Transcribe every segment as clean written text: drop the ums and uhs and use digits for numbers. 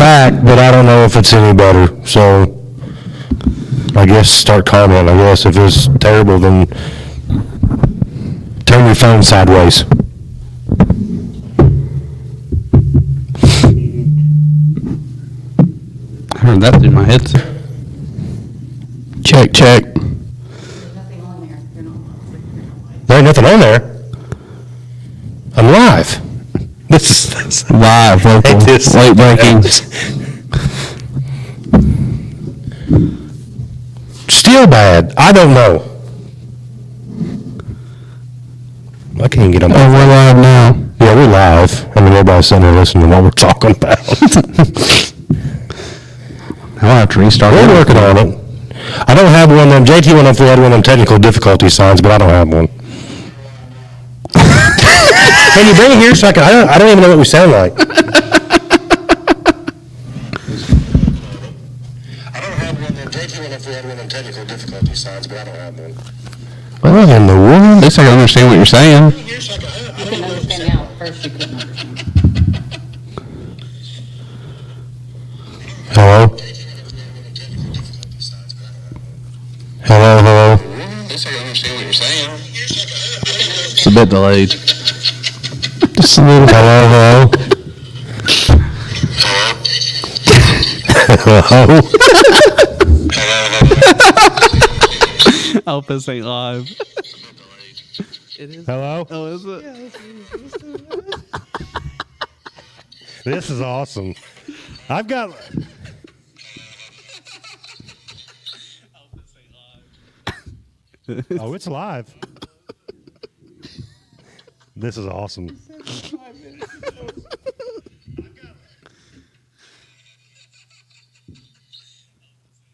back, but I don't know if it's any better. So I guess start commenting. I guess if it's terrible, then turn your phone sideways. I heard that through my headset. Check. There's nothing on there. They're not. There ain't nothing on there. I'm live. This is Live, local, late breaking. Still bad. I don't know. I can't get on. Oh, we're live now. Yeah, we're live. I mean, everybody's sitting there listening to what we're talking about. I'll have to restart. We're working on it. I don't have one of them. JT went up, we had one of them technical difficulty signs, but I don't have one. Can you bring it here so I can? I don't even know what we sound like. I don't have one of them. JT went up, we had one of them technical difficulty signs, but I don't have one. What in the world? At least I can understand what you're saying. You couldn't understand now. At first, you couldn't understand. Hello? Hello? At least I can understand what you're saying. It's a bit delayed. Just a little. Hello? I hope this ain't live. It is. Hello? Oh, is it? This is awesome. I've got... Oh, it's live. This is awesome.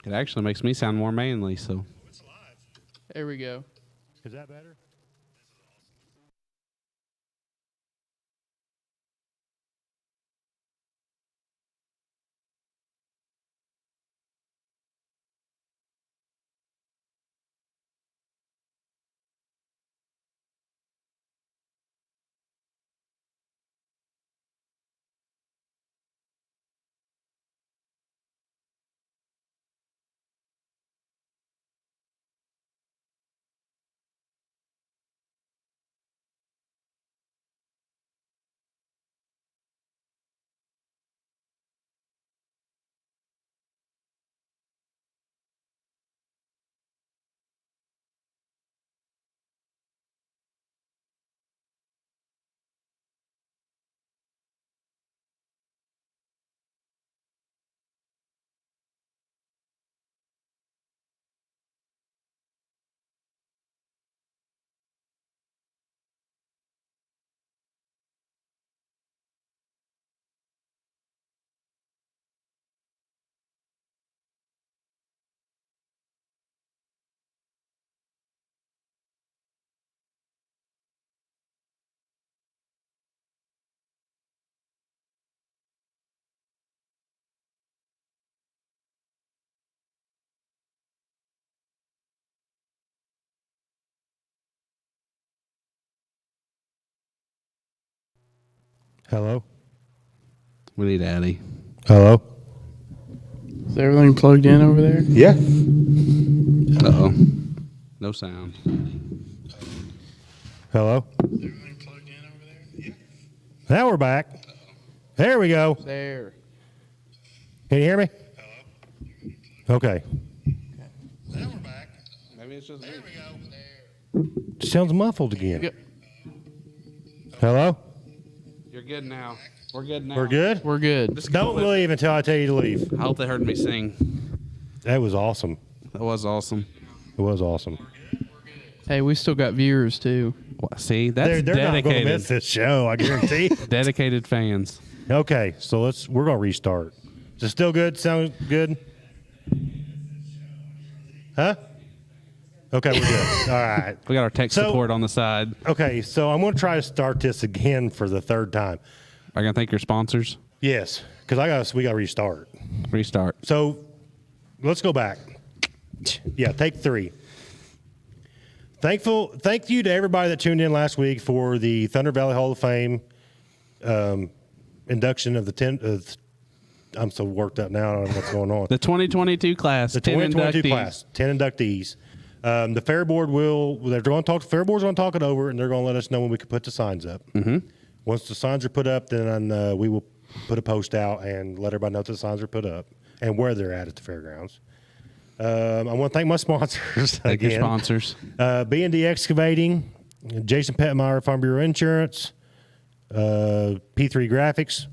It actually makes me sound more manly, so. There we go. Is that better? Hello? We need Addy. Hello? Is everything plugged in over there? Yeah. Uh-oh. No sound. Hello? Is everything plugged in over there? Yeah. Now we're back. There we go. There. Can you hear me? Hello. Okay. Now we're back. Maybe it's just There we go. There. Sounds muffled again. Yep. Hello? You're good now. We're good now. We're good? We're good. Just Don't clip. leave until I tell you to leave. I hope they heard me sing. That was awesome. That was awesome. It was awesome. Hey, we still got viewers too. See, that's They're not going to dedicated. miss this show, I guarantee. Dedicated fans. Okay, so we're going to restart. Is it still good? Sound good? Huh? Okay, we're good. All right. We got our tech So- support on the side. Okay, so I'm going to try to start this again for the third time. Are you going to thank your sponsors? Yes, because we got to restart. Restart. So let's go back. Yeah, take 3. Thank you to everybody that tuned in last week for the Thunder Valley Hall of Fame induction of the I'm so worked up now. I don't know what's going on. The 2022 class. The 10 2022 inductees. class, 10 inductees. The fair board they're going to talk. Fair board's going to talk it over, and they're going to let us know when we can put the signs up. Mm-hmm. Once the signs are put up, then we will put a post out and let everybody know that the signs are put up and where they're at the fairgrounds. I want to thank my sponsors Thank again. your sponsors. B&D Excavating, Jason Petmeyer, Farm Bureau Insurance, P3 Graphics.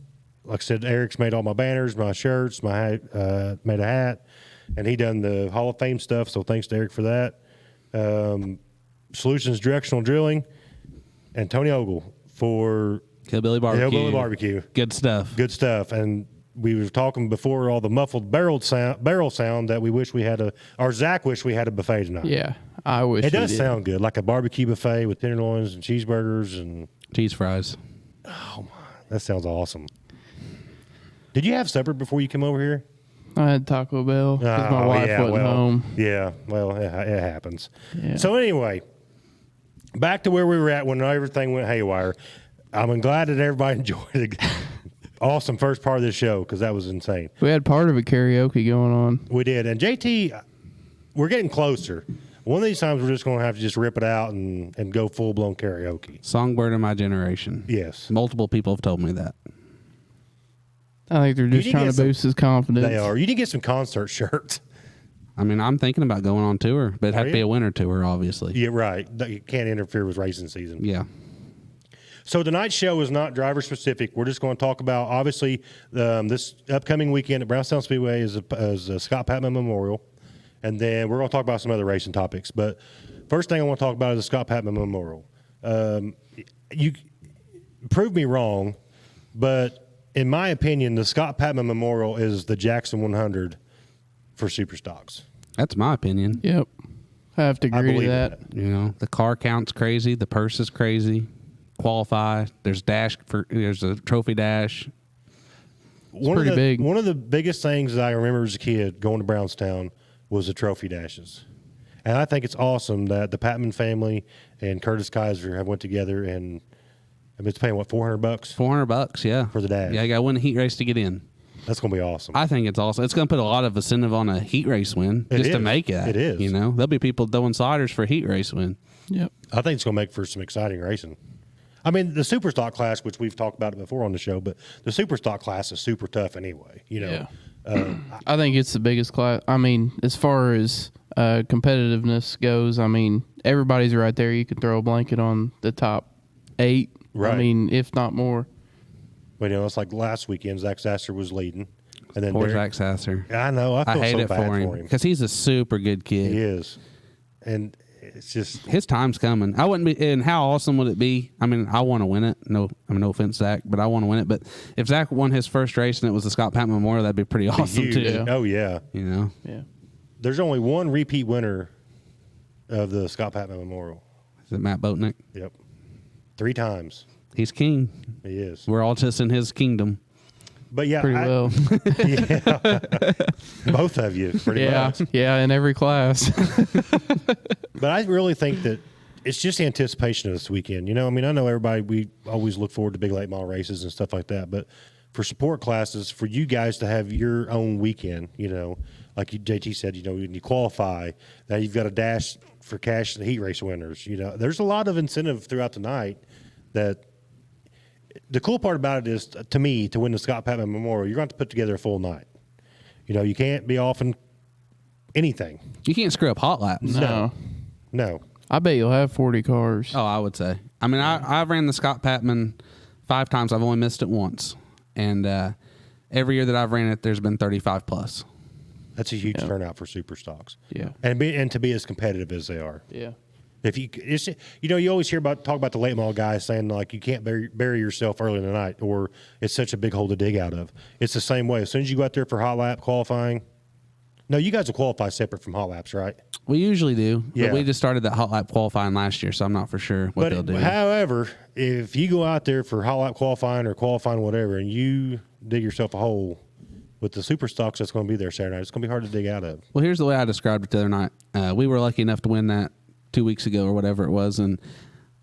Like I said, Eric's made all my banners, my shirts, made a hat, and he done the Hall of Fame stuff. So thanks to Eric for that. Solutions Directional Drilling, and Tony Ogle for Hillbilly Barbecue. Hillbilly Barbecue. Good stuff. Good stuff. And we were talking before all the muffled barrel sound that we wish we had or Zach wished we had a buffet tonight. Yeah, I wish It does we did. sound good, like a barbecue buffet with tenderloins and cheeseburgers, and Cheese fries. that sounds awesome. Did you have supper before you came over here? I had Taco Bell because my wife wasn't home. Yeah, well, it happens. Yeah. So anyway, back to where we were at when everything went haywire. I'm glad that everybody enjoyed it. Awesome first part of this show because that was insane. We had part of a karaoke going on. We did. And JT, we're getting closer. One of these times we're just going to have to just rip it out and go full-blown karaoke. Songbird of my generation. Yes. Multiple people have told me that. I think they're just did trying get to some- boost his confidence. They are. You did get some concert shirts. I mean, I'm thinking about going on tour, but it'd have Are to be you? a winter tour, obviously. Yeah, right. You can't interfere with racing season. Yeah. So tonight's show is not driver specific. We're just going to talk about, obviously, this upcoming weekend at Brownstown Speedway is a Scott Patman Memorial. And then we're going to talk about some other racing topics. But first thing I want to talk about is the Scott Patman Memorial. You prove me wrong, but in my opinion, the Scott Patman Memorial is the Jackson 100 for super stocks. That's my opinion. Yep. I have to I agree believe to in that. that. You know, the car count's crazy. The purse is crazy. Qualify. There's a trophy dash. pretty big. One of the biggest things that I remember as a kid going to Brownstown was the trophy dashes. And I think it's awesome that the Patman family and Curtis Kaiser have went together and it's paying, what, $400? $400, yeah. For the dash. Yeah, you got to win a heat race to get in. That's going to be awesome. I think it's awesome. It's going to put a lot of incentive on a heat race win It just to is. make it. It is. You know, there'll be people throwing sliders for a heat race win. Yep. I think it's going to make for some exciting racing. I mean, the super stock class, which we've talked about it before on the show, but the super stock class is super tough anyway. You know, I think it's the biggest class. I mean, as far as competitiveness goes, I mean, everybody's right there. You can throw a blanket on the top 8. Right. I mean, if not more. but you know, it's like last weekend, Zach Sasser was leading, and then Poor Derek- Zach Sasser. I know. I feel hate so it bad for him for him. because he's a super good kid. He is, and it's just His time's coming. I wouldn't be. And how awesome would it be? I mean, I want to win it. No, I mean, no offense, Zach, but I want to win it. But if Zach won his first race and it was the Scott Patman Memorial, that'd be pretty awesome huge. too. Yeah. Oh yeah. You know, Yeah. There's only one repeat winner of the Scott Patman Memorial. is it Matt Boatnick? Yep, 3 times. He's king. He is. We're all just in his kingdom. But yeah, Pretty well. yeah, both of you, pretty yeah. much. Yeah. In every class. But I really think that it's just anticipation of this weekend. You know, I mean, I know everybody, we always look forward to big late model races and stuff like that. But for support classes, for you guys to have your own weekend, you know, like JT said, you know, when you qualify, now you've got a dash for cash and heat race winners. You know, there's a lot of incentive throughout the night that the cool part about it is, to me, to win the Scott Patman Memorial, you're going to have to put together a full night. You know, you can't be off in anything. You can't screw up hot laps. No. No. I bet you'll have 40 cars. Oh, I would say. I mean, I've ran the Scott Patman 5 times. I've only missed it once, and every year that I've ran it, there's been 35 plus. That's a huge turnout for super stocks. Yeah. And to be as competitive as they are. Yeah. If you always hear talk about the late model guys saying like you can't bury yourself early in the night, or it's such a big hole to dig out of. It's the same way. As soon as you go out there for hot lap qualifying, no, you guys will qualify separate from hot laps, right? We usually do, Yeah. but we just started that hot lap qualifying last year, so I'm not for sure what they'll do. However, if you go out there for hot lap qualifying or qualifying whatever, and you dig yourself a hole with the super stocks that's going to be there Saturday night, it's going to be hard to dig out of. Well, here's the way I described it the other night. We were lucky enough to win that 2 weeks ago or whatever it was, and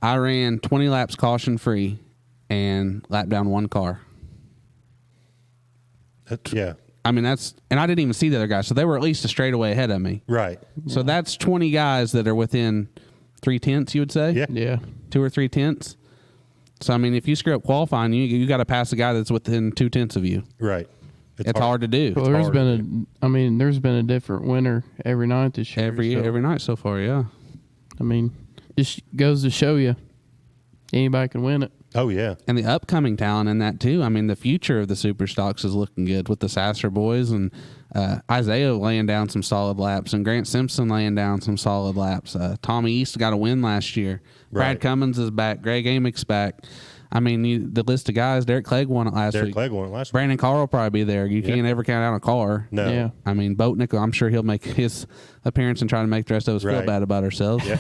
I ran 20 laps caution free and lapped down 1 car. Yeah. I mean, and I didn't even see the other guys, so they were at least a straightaway ahead of me. Right. So that's 20 guys that are within 3/10, you would say? Yeah. Yeah. 2 or 3/10. So I mean, if you screw up qualifying, you got to pass a guy that's within 2/10 of you. Right. It's hard to do. Well, there's been a different winner every night this year. Every night so far, yeah. I mean, just goes to show you anybody can win it. Oh, yeah. And the upcoming talent in that too. I mean, the future of the super stocks is looking good with the Sasser boys and Isaiah laying down some solid laps and Grant Simpson laying down some solid laps. Tommy East got a win last year. Brad Right. Cummins is back. Greg Amick's back. I mean, the list of guys. Derek Clegg won it last Derek week. Clegg won it last week. Brandon Carr will probably be there. You can't ever count out a car. No. Yeah. I mean, Boatnick, I'm sure he'll make his appearance and try to make the rest of us feel Right. bad about ourselves. Yeah.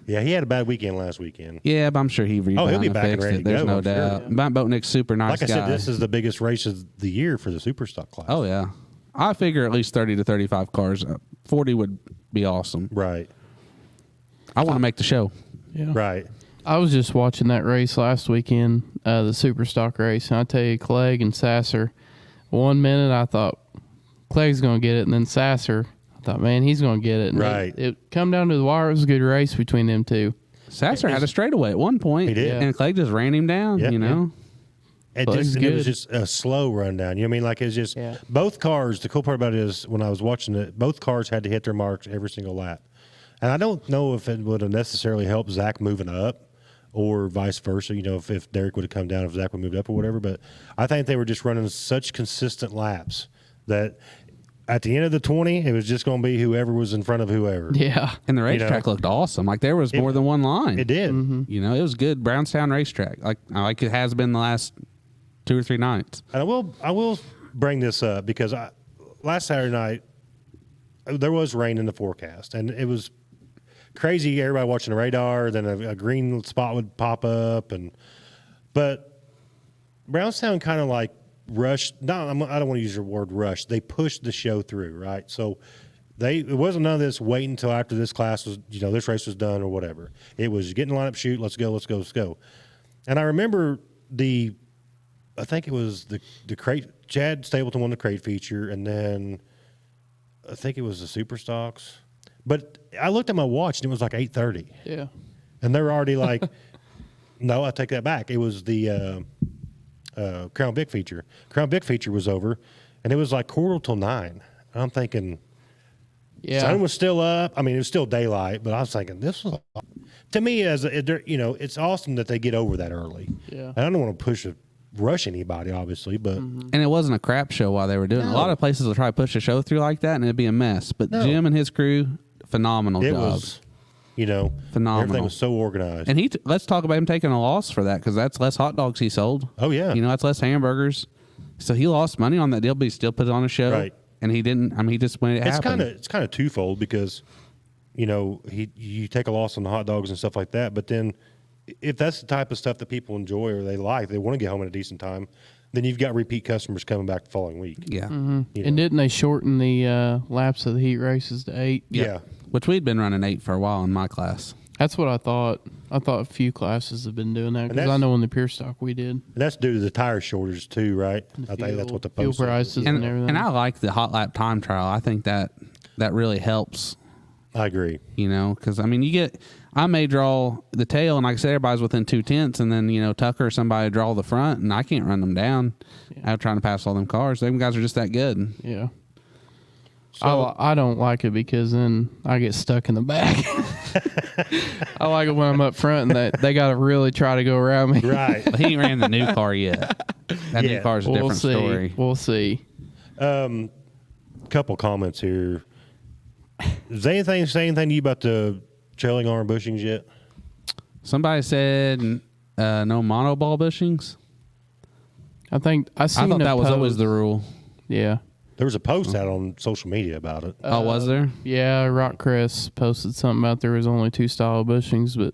Yeah, he had a bad weekend last weekend. Yeah, but I'm sure he rebounded he'll be and back and fixed ready it. to There's go, no I'm sure. doubt. Matt Boatnick's super nice Like I guy. said, this is the biggest race of the year for the Superstock class. Oh, yeah. I figure at least 30 to 35 cars. 40 would be awesome. Right. I want to make the show. Yeah. Right. I was just watching that race last weekend, the super stock race, and I tell you, Clegg and Sasser, 1 minute I thought Clegg's going to get it, and then Sasser, I thought, man, he's going to get it. And Right. It come down to the wire. It was a good race between them two. Sasser had a straightaway at one point. He did. And Clegg just ran him down, Yeah. you know? It Clegg's it was good. just a slow rundown. You know what I mean? Like it's just Yeah. both cars. The cool part about it is when I was watching it, both cars had to hit their marks every single lap. And I don't know if it would have necessarily helped Zach moving up or vice versa. You know, if Derek would have come down, if Zach would have moved up or whatever. But I think they were just running such consistent laps that at the end of the 20, it was just going to be whoever was in front of whoever. Yeah. And the racetrack looked awesome. Like there was more than one line. It did. You know, it was good. Brownstown racetrack. Like it has been the last 2 or 3 nights. And I will bring this up because last Saturday night there was rain in the forecast, and it was crazy. Everybody watching the radar, then a green spot would pop up, but Brownstown kind of like rushed. No, I don't want to use the word rush. They pushed the show through, right? So it wasn't none of this waiting until after this class was, this race was done or whatever. It was getting line up, shoot, let's go. And I remember I think it was the crate. Chad Stapleton won the crate feature, and then I think it was the super stocks. But I looked at my watch and it was like 8:30, Yeah. and they were already like, "No, I take that back." It was the Crown Vic feature. Crown Vic feature was over, and it was like 8:45 till 9. And I'm thinking, Yeah. sun was still up. I mean, it was still daylight, but I was thinking this was to me it's awesome that they get over that early. Yeah. And I don't want to rush anybody, obviously, but And it wasn't a crap show while they were doing it. A lot of places will try to push a show through like that, and it'd be a mess. But No. Jim and his crew, phenomenal it job. was, Phenomenal. Everything was so organized. And let's talk about him taking a loss for that, because that's less hot dogs he sold. Oh, yeah. That's less hamburgers. So he lost money on that deal, but he still put it on a show. Right. And he didn't. I mean, he just went. it's kind of twofold because, you take a loss on the hot dogs and stuff like that, but then if that's the type of stuff that people enjoy or they like, they want to get home at a decent time, then you've got repeat customers coming back the following week. Yeah. And You know. didn't they shorten the laps of the heat races to 8? Yeah. Which we'd been running 8 for a while in my class. That's what I thought. I thought a few classes have been doing that because I that's- know in the pure stock we did. And that's due to the tire shortage too, right? I think that's what the fuel post said. prices and everything. And I like the hot lap time trial. I think that really helps. I agree. Because I mean, I may draw the tail, and like I said, everybody's within 2/10, and then Tucker or somebody draw the front, and I can't run them down. I'm trying to pass all them cars. Them guys are just that good. Yeah. So- I don't like it because then I get stuck in the back. I like it when I'm up front and they got to really try to go around me. Right. But he ain't ran the new car yet. That Yeah. new car's a We'll different see. story. We'll see. Couple comments here. Does anything say anything to you about the trailing arm bushings yet? Somebody said no monoball bushings. I think I seen I thought a that was always post- the rule. Yeah. There was a post out on social media about it. Oh, was there? Yeah, Rockcrest posted something about there was only 2 style bushings, but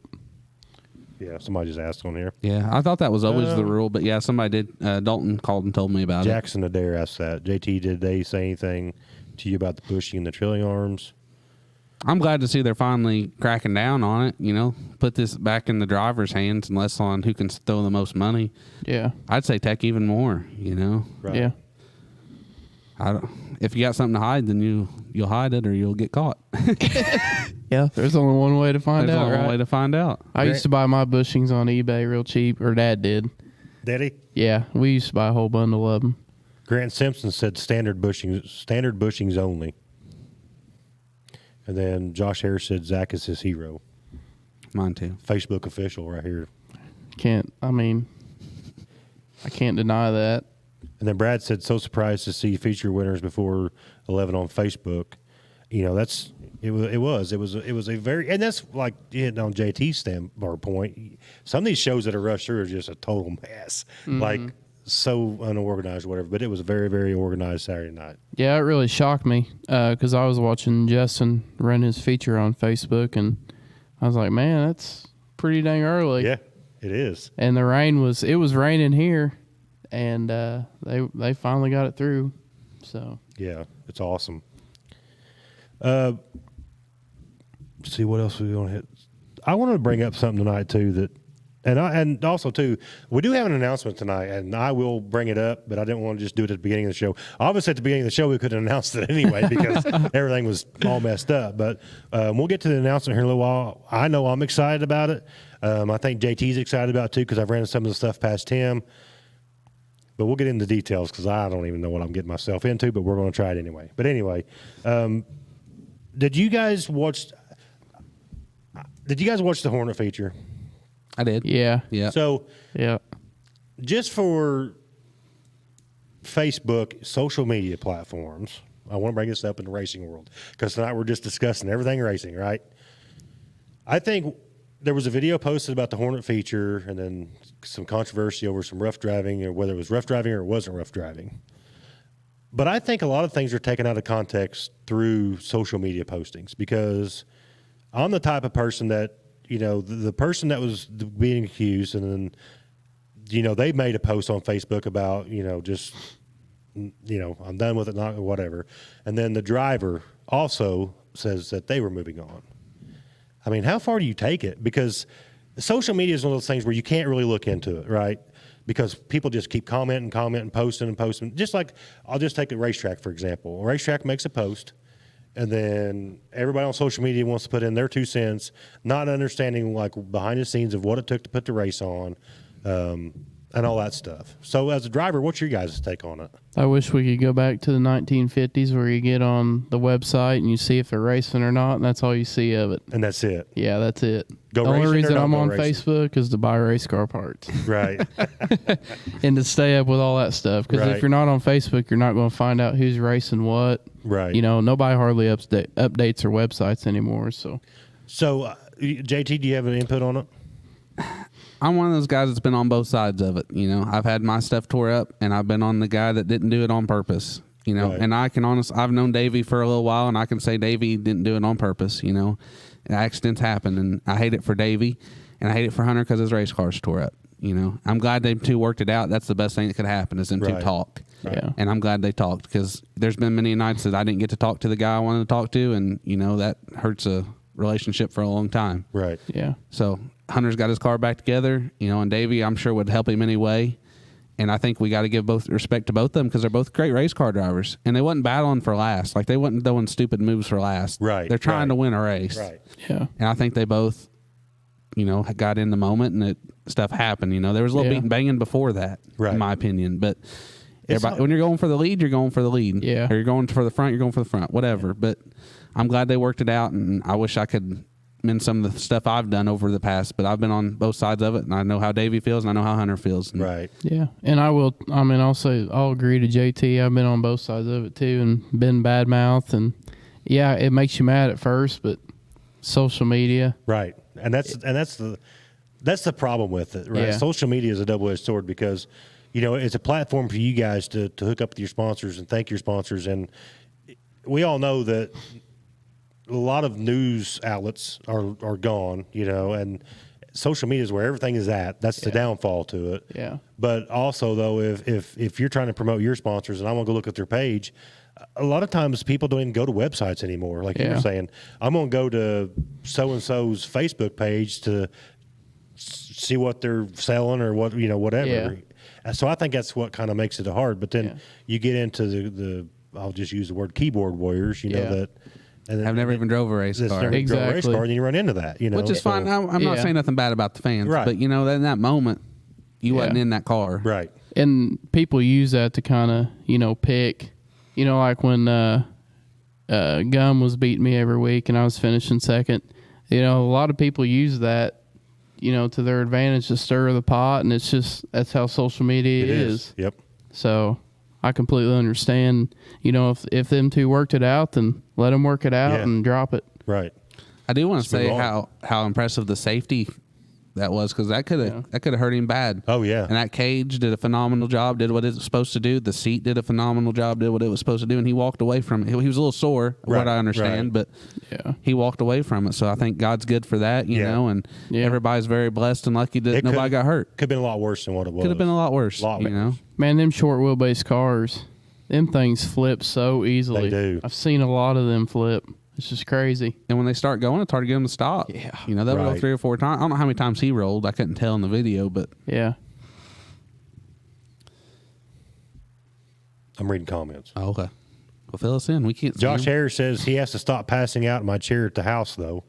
Yeah, somebody just asked on here. Yeah, I thought that was always the rule, but yeah, somebody did. Dalton called and told me about it. Jackson Adair asked that. JT, did they say anything to you about the bushing and the trailing arms? I'm glad to see they're finally cracking down on it. Put this back in the driver's hands and less on who can throw the most money. yeah. I'd say tech even more. Right. Yeah. If you got something to hide, then you'll hide it or you'll get caught. Yeah, there's only one way to find There's out, only one right? way to find out. I used to buy my bushings on eBay real cheap, or Dad did. Did he? Yeah, we used to buy a whole bundle of them. Grant Simpson said standard bushings only. And then Josh Harris said Zach is his hero. Mine too. Facebook official right here. I can't deny that. And then Brad said, so surprised to see feature winners before 11 on Facebook. You know, it was a very, and that's like on JT's standpoint. Some of these shows that are rushed through are just a total mess, like so unorganized, or whatever. But it was a very, very organized Saturday night. Yeah, it really shocked me because I was watching Justin run his feature on Facebook, and I was like, man, that's pretty dang early. Yeah, it is. And it was raining here, and they finally got it through. So Yeah, it's awesome. Let's see what else we're going to hit. I wanted to bring up something tonight too and also too, we do have an announcement tonight, and I will bring it up, but I didn't want to just do it at the beginning of the show. Obviously, at the beginning of the show, we could have announced it anyway because everything was all messed up. But we'll get to the announcement here in a little while. I know I'm excited about it. I think JT's excited about it too because I've ran some of the stuff past him. But we'll get into the details because I don't even know what I'm getting myself into, but we're going to try it anyway. But anyway, did you guys watch the Hornet feature? I did. yeah, Yeah. So yeah. just for Facebook, social media platforms, I want to bring this up in the racing world because tonight we're just discussing everything racing, right? I think there was a video posted about the Hornet feature and then some controversy over some rough driving, or whether it was rough driving or it wasn't rough driving. But I think a lot of things are taken out of context through social media postings because I'm the type of person that, you know, the person that was being accused, and then, you know, they made a post on Facebook about, you know, just, you know, I'm done with it, not whatever. And then the driver also says that they were moving on. I mean, how far do you take it? Because social media is one of those things where you can't really look into it, right? Because people just keep commenting, posting. Just like, I'll just take a racetrack, for example. A racetrack makes a post, and then everybody on social media wants to put in their 2 cents, not understanding like behind the scenes of what it took to put the race on, and all that stuff. So as a driver, what's your guys' take on it? I wish we could go back to the 1950s where you get on the website and you see if they're racing or not, and that's all you see of it. And that's it. Yeah, that's it. Go the only racing or reason not I'm go on racing? Facebook is to buy race car parts Right. and to stay up with all that stuff. Because Right. if you're not on Facebook, you're not going to find out who's racing what. Right. You know, nobody hardly updates their websites anymore. So JT, do you have an input on it? I'm one of those guys that's been on both sides of it. You know, I've had my stuff tore up, and I've been on the guy that didn't do it on purpose. You know, Right. and I've known Davey for a little while, and I can say Davey didn't do it on purpose. You know, accidents happen, and I hate it for Davey, and I hate it for Hunter because his race car's tore up. You know, I'm glad they two worked it out. That's the best thing that could happen is them two Right. talk. Yeah. And I'm glad they talked because there's been many nights that I didn't get to talk to the guy I wanted to talk to, and you know that hurts a relationship for a long time. Right. yeah, So Hunter's got his car back together, you know, and Davey, I'm sure, would help him anyway. And I think we got to give both respect to both of them because they're both great race car drivers, and they wasn't battling for last. Like they wasn't doing stupid moves for last. Right, They're trying right. to win a race. Right. yeah. And I think they both, you know, got in the moment and stuff happened. You know, there was a little Yeah. beating banging before that, Right. in my opinion. But It's everybody, not- when you're going for the lead, you're going for the lead. Yeah. Or you're going for the front, you're going for the front. Whatever. But I'm glad they worked it out, and I wish I could mend some of the stuff I've done over the past. But I've been on both sides of it, and I know how Davey feels, and I know how Hunter feels. And Right. Yeah, and I'll agree to JT. I've been on both sides of it too, and been bad mouth, and yeah, it makes you mad at first, but social media, Right. And that's the problem with it, right? Yeah. Social media is a double-edged sword because, you know, it's a platform for you guys to hook up with your sponsors and thank your sponsors. And we all know that a lot of news outlets are gone, you know, and social media is where everything is at. That's the downfall to it. Yeah. But also, though, if you're trying to promote your sponsors and I want to go look at their page, a lot of times people don't even go to websites anymore. Like you were Yeah. saying, I'm going to go to so-and-so's Facebook page to see what they're selling or whatever. Yeah. And so I think that's what kind of makes it hard. But then Yeah. you get into the I'll just use the word keyboard warriors. You know Yeah. that. And I've never even drove a race that's car. never drove a race Exactly. car, and then you run into that. You know, Which is so- fine. I'm not Yeah. saying nothing bad about the fans, Right. but you know, in that moment, you wasn't Yeah. in that car. Right. And people use that to kind of, pick, like when Gum was beating me every week and I was finishing second. A lot of people use that, to their advantage to stir the pot, and that's how social media It is. Yep. So I completely understand. If them two worked it out, then let them work it out Yeah. and drop it. Right. I do want to move say on. how impressive the safety that was, because that could have hurt him bad. Oh, yeah. And that cage did a phenomenal job, did what it was supposed to do. The seat did a phenomenal job, did what it was supposed to do, and he walked away from it. He was a little sore, Right, what I understand, right. but Yeah. he walked away from it. So I think God's good for that, you Yeah. know, and Yeah. everybody's very blessed and lucky that It nobody could- got hurt. Could have been a lot worse than what it was. Could have been a lot worse, Lot you worse. know. Man, them short wheelbase cars, them things flip so easily. They do. I've seen a lot of them flip. It's just crazy. And when they start going, it's hard to get them to stop. Yeah. You know, they'll go Right. 3 or 4 times. I don't know how many times he rolled. I couldn't tell in the video, but Yeah. I'm reading comments. oh, okay. Well, fill us in. We can't see Josh him. Harris says he has to stop passing out in my chair at the house, though.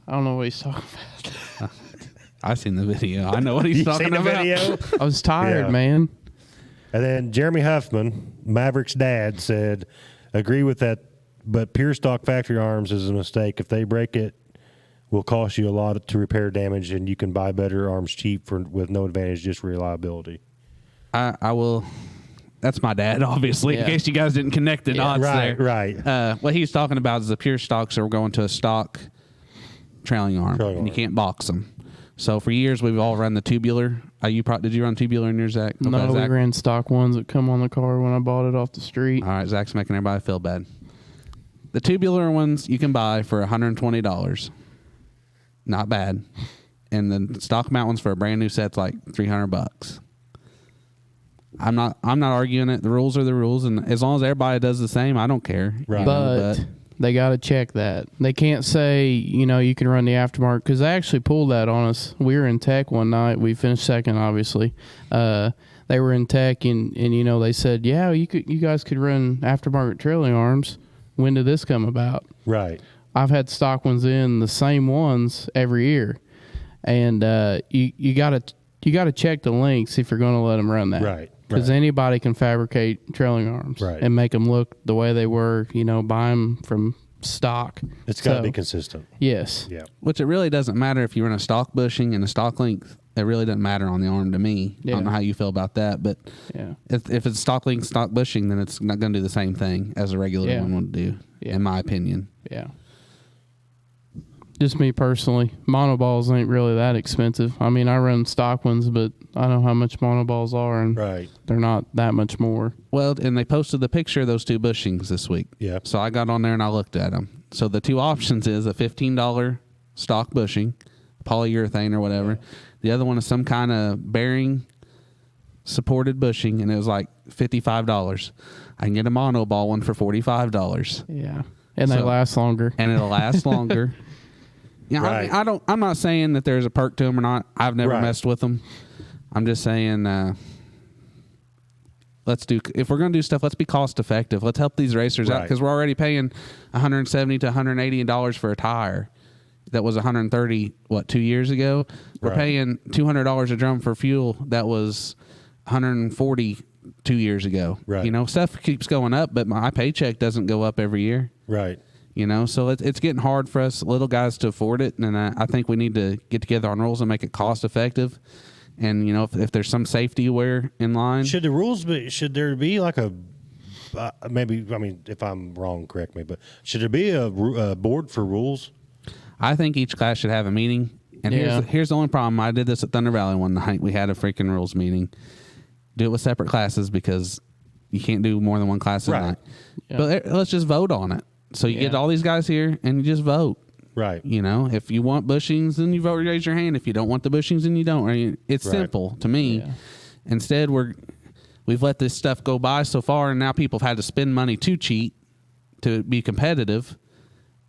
I don't know what he's talking about. I seen the video. I know what he's You talking seen the about. video? I was tired, Yeah. man. And then Jeremy Huffman, Maverick's dad, said, agree with that, but pure stock factory arms is a mistake. If they break it, will cost you a lot to repair damage, and you can buy better arms cheap with no advantage, just reliability. I will. That's my dad, obviously, Yeah. in case you guys didn't connect the dots Right, there. right. What he's talking about is the pure stocks are going to a stock trailing arm, Trailing and you arm. can't box them. So for years, we've all run the tubular. Did you run tubular in yours, Zach? No, Okay, we Zach? ran stock ones that come on the car when I bought it off the street. All right, Zach's making everybody feel bad. The tubular ones you can buy for $120. Not bad. And the stock mount ones for a brand new set's like $300. I'm not arguing it. The rules are the rules, and as long as everybody does the same, I don't care. Right. You know, But they got to check that. They can't say, you can run the aftermarket, because they actually pulled that on us. We were in tech one night. We finished second, obviously. They were in tech, and they said, yeah, you guys could run aftermarket trailing arms. When did this come about? Right. I've had stock ones in the same ones every year, and you got to check the links if you're going to let them run that. Right. Because Right. anybody can fabricate trailing arms Right. and make them look the way they were. Buy them from stock. It's got to So, be consistent. Yes. Yeah. which it really doesn't matter if you run a stock bushing and a stock length. It really doesn't matter on the arm to me. I Yeah. don't know how you feel about that, but Yeah. if it's stock length, stock bushing, then it's not going to do the same thing as a regular Yeah. one would do, Yeah. in my opinion. Yeah. Just me personally, monoballs ain't really that expensive. I mean, I run stock ones, but I know how much monoballs are, and Right. they're not that much more. Well, and they posted the picture of those 2 bushings this week. Yeah. So I got on there and I looked at them. So the 2 options is a $15 stock bushing, polyurethane or whatever. The other one is some kind of bearing supported bushing, and it was like $55. I can get a monoball one for $45, Yeah. And they So- last longer. and it'll last longer. Yeah, Right. I'm not saying that there's a perk to them or not. I've never Right. messed with them. I'm just saying, if we're going to do stuff, let's be cost effective. Let's help these racers out, Right. because we're already paying $170 to $180 for a tire that was $130 2 years ago. We're Right. paying $200 a drum for fuel that was $140 2 years ago. Right. Stuff keeps going up, but my paycheck doesn't go up every year. Right. So it's getting hard for us little guys to afford it, and I think we need to get together on rules and make it cost effective. And if there's some safety aware in line, Should the rules be? Should there be like a maybe? I mean, if I'm wrong, correct me. But should there be a board for rules? I think each class should have a meeting. And Yeah. here's the only problem. I did this at Thunder Valley one night. We had a freaking rules meeting. Do it with separate classes, because you can't do more than one class a Right. night. Yeah. But let's just vote on it. So you get Yeah. all these guys here and you just vote. Right. If you want bushings, then you vote, raise your hand. If you don't want the bushings, then you don't. It's Right. simple to me. Yeah. Instead, we've let this stuff go by so far, and now people have had to spend money to cheat to be competitive,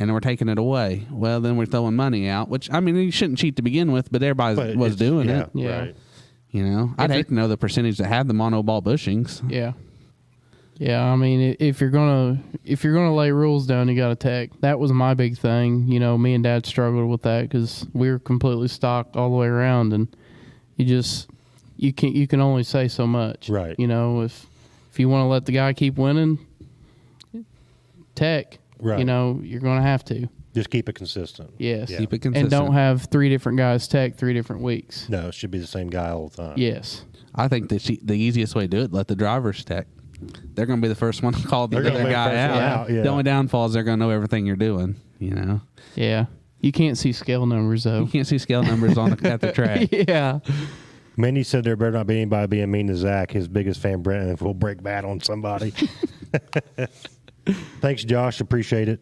and we're taking it away. Well, then we're throwing money out, which, I mean, you shouldn't cheat to begin with, but everybody But was it's- doing yeah, it. Yeah. Right. I'd hate to know the percentage that had the monoball bushings. Yeah. Yeah, I mean, if you're gonna lay rules down, you got to tech. That was my big thing. You know, me and Dad struggled with that because we were completely stocked all the way around, and you can only say so much. Right. You know, if you want to let the guy keep winning, tech. Right. You know, you're gonna have to. Just keep it consistent. Yes. Yeah. Keep it consistent. And don't have 3 different guys tech 3 different weeks. No, it should be the same guy all the time. Yes. I think the easiest way to do it, let the drivers tech. They're going to be the first one to call the They're gonna other be the guy first one out. out, yeah. The only downfall is they're going to know everything you're doing. You know, Yeah. You can't see scale numbers though. you can't see scale numbers on at the track. Yeah. Mindy said there better not be anybody being mean to Zach, his biggest fan, Brent, if we'll break bad on somebody. Thanks, Josh. Appreciate it.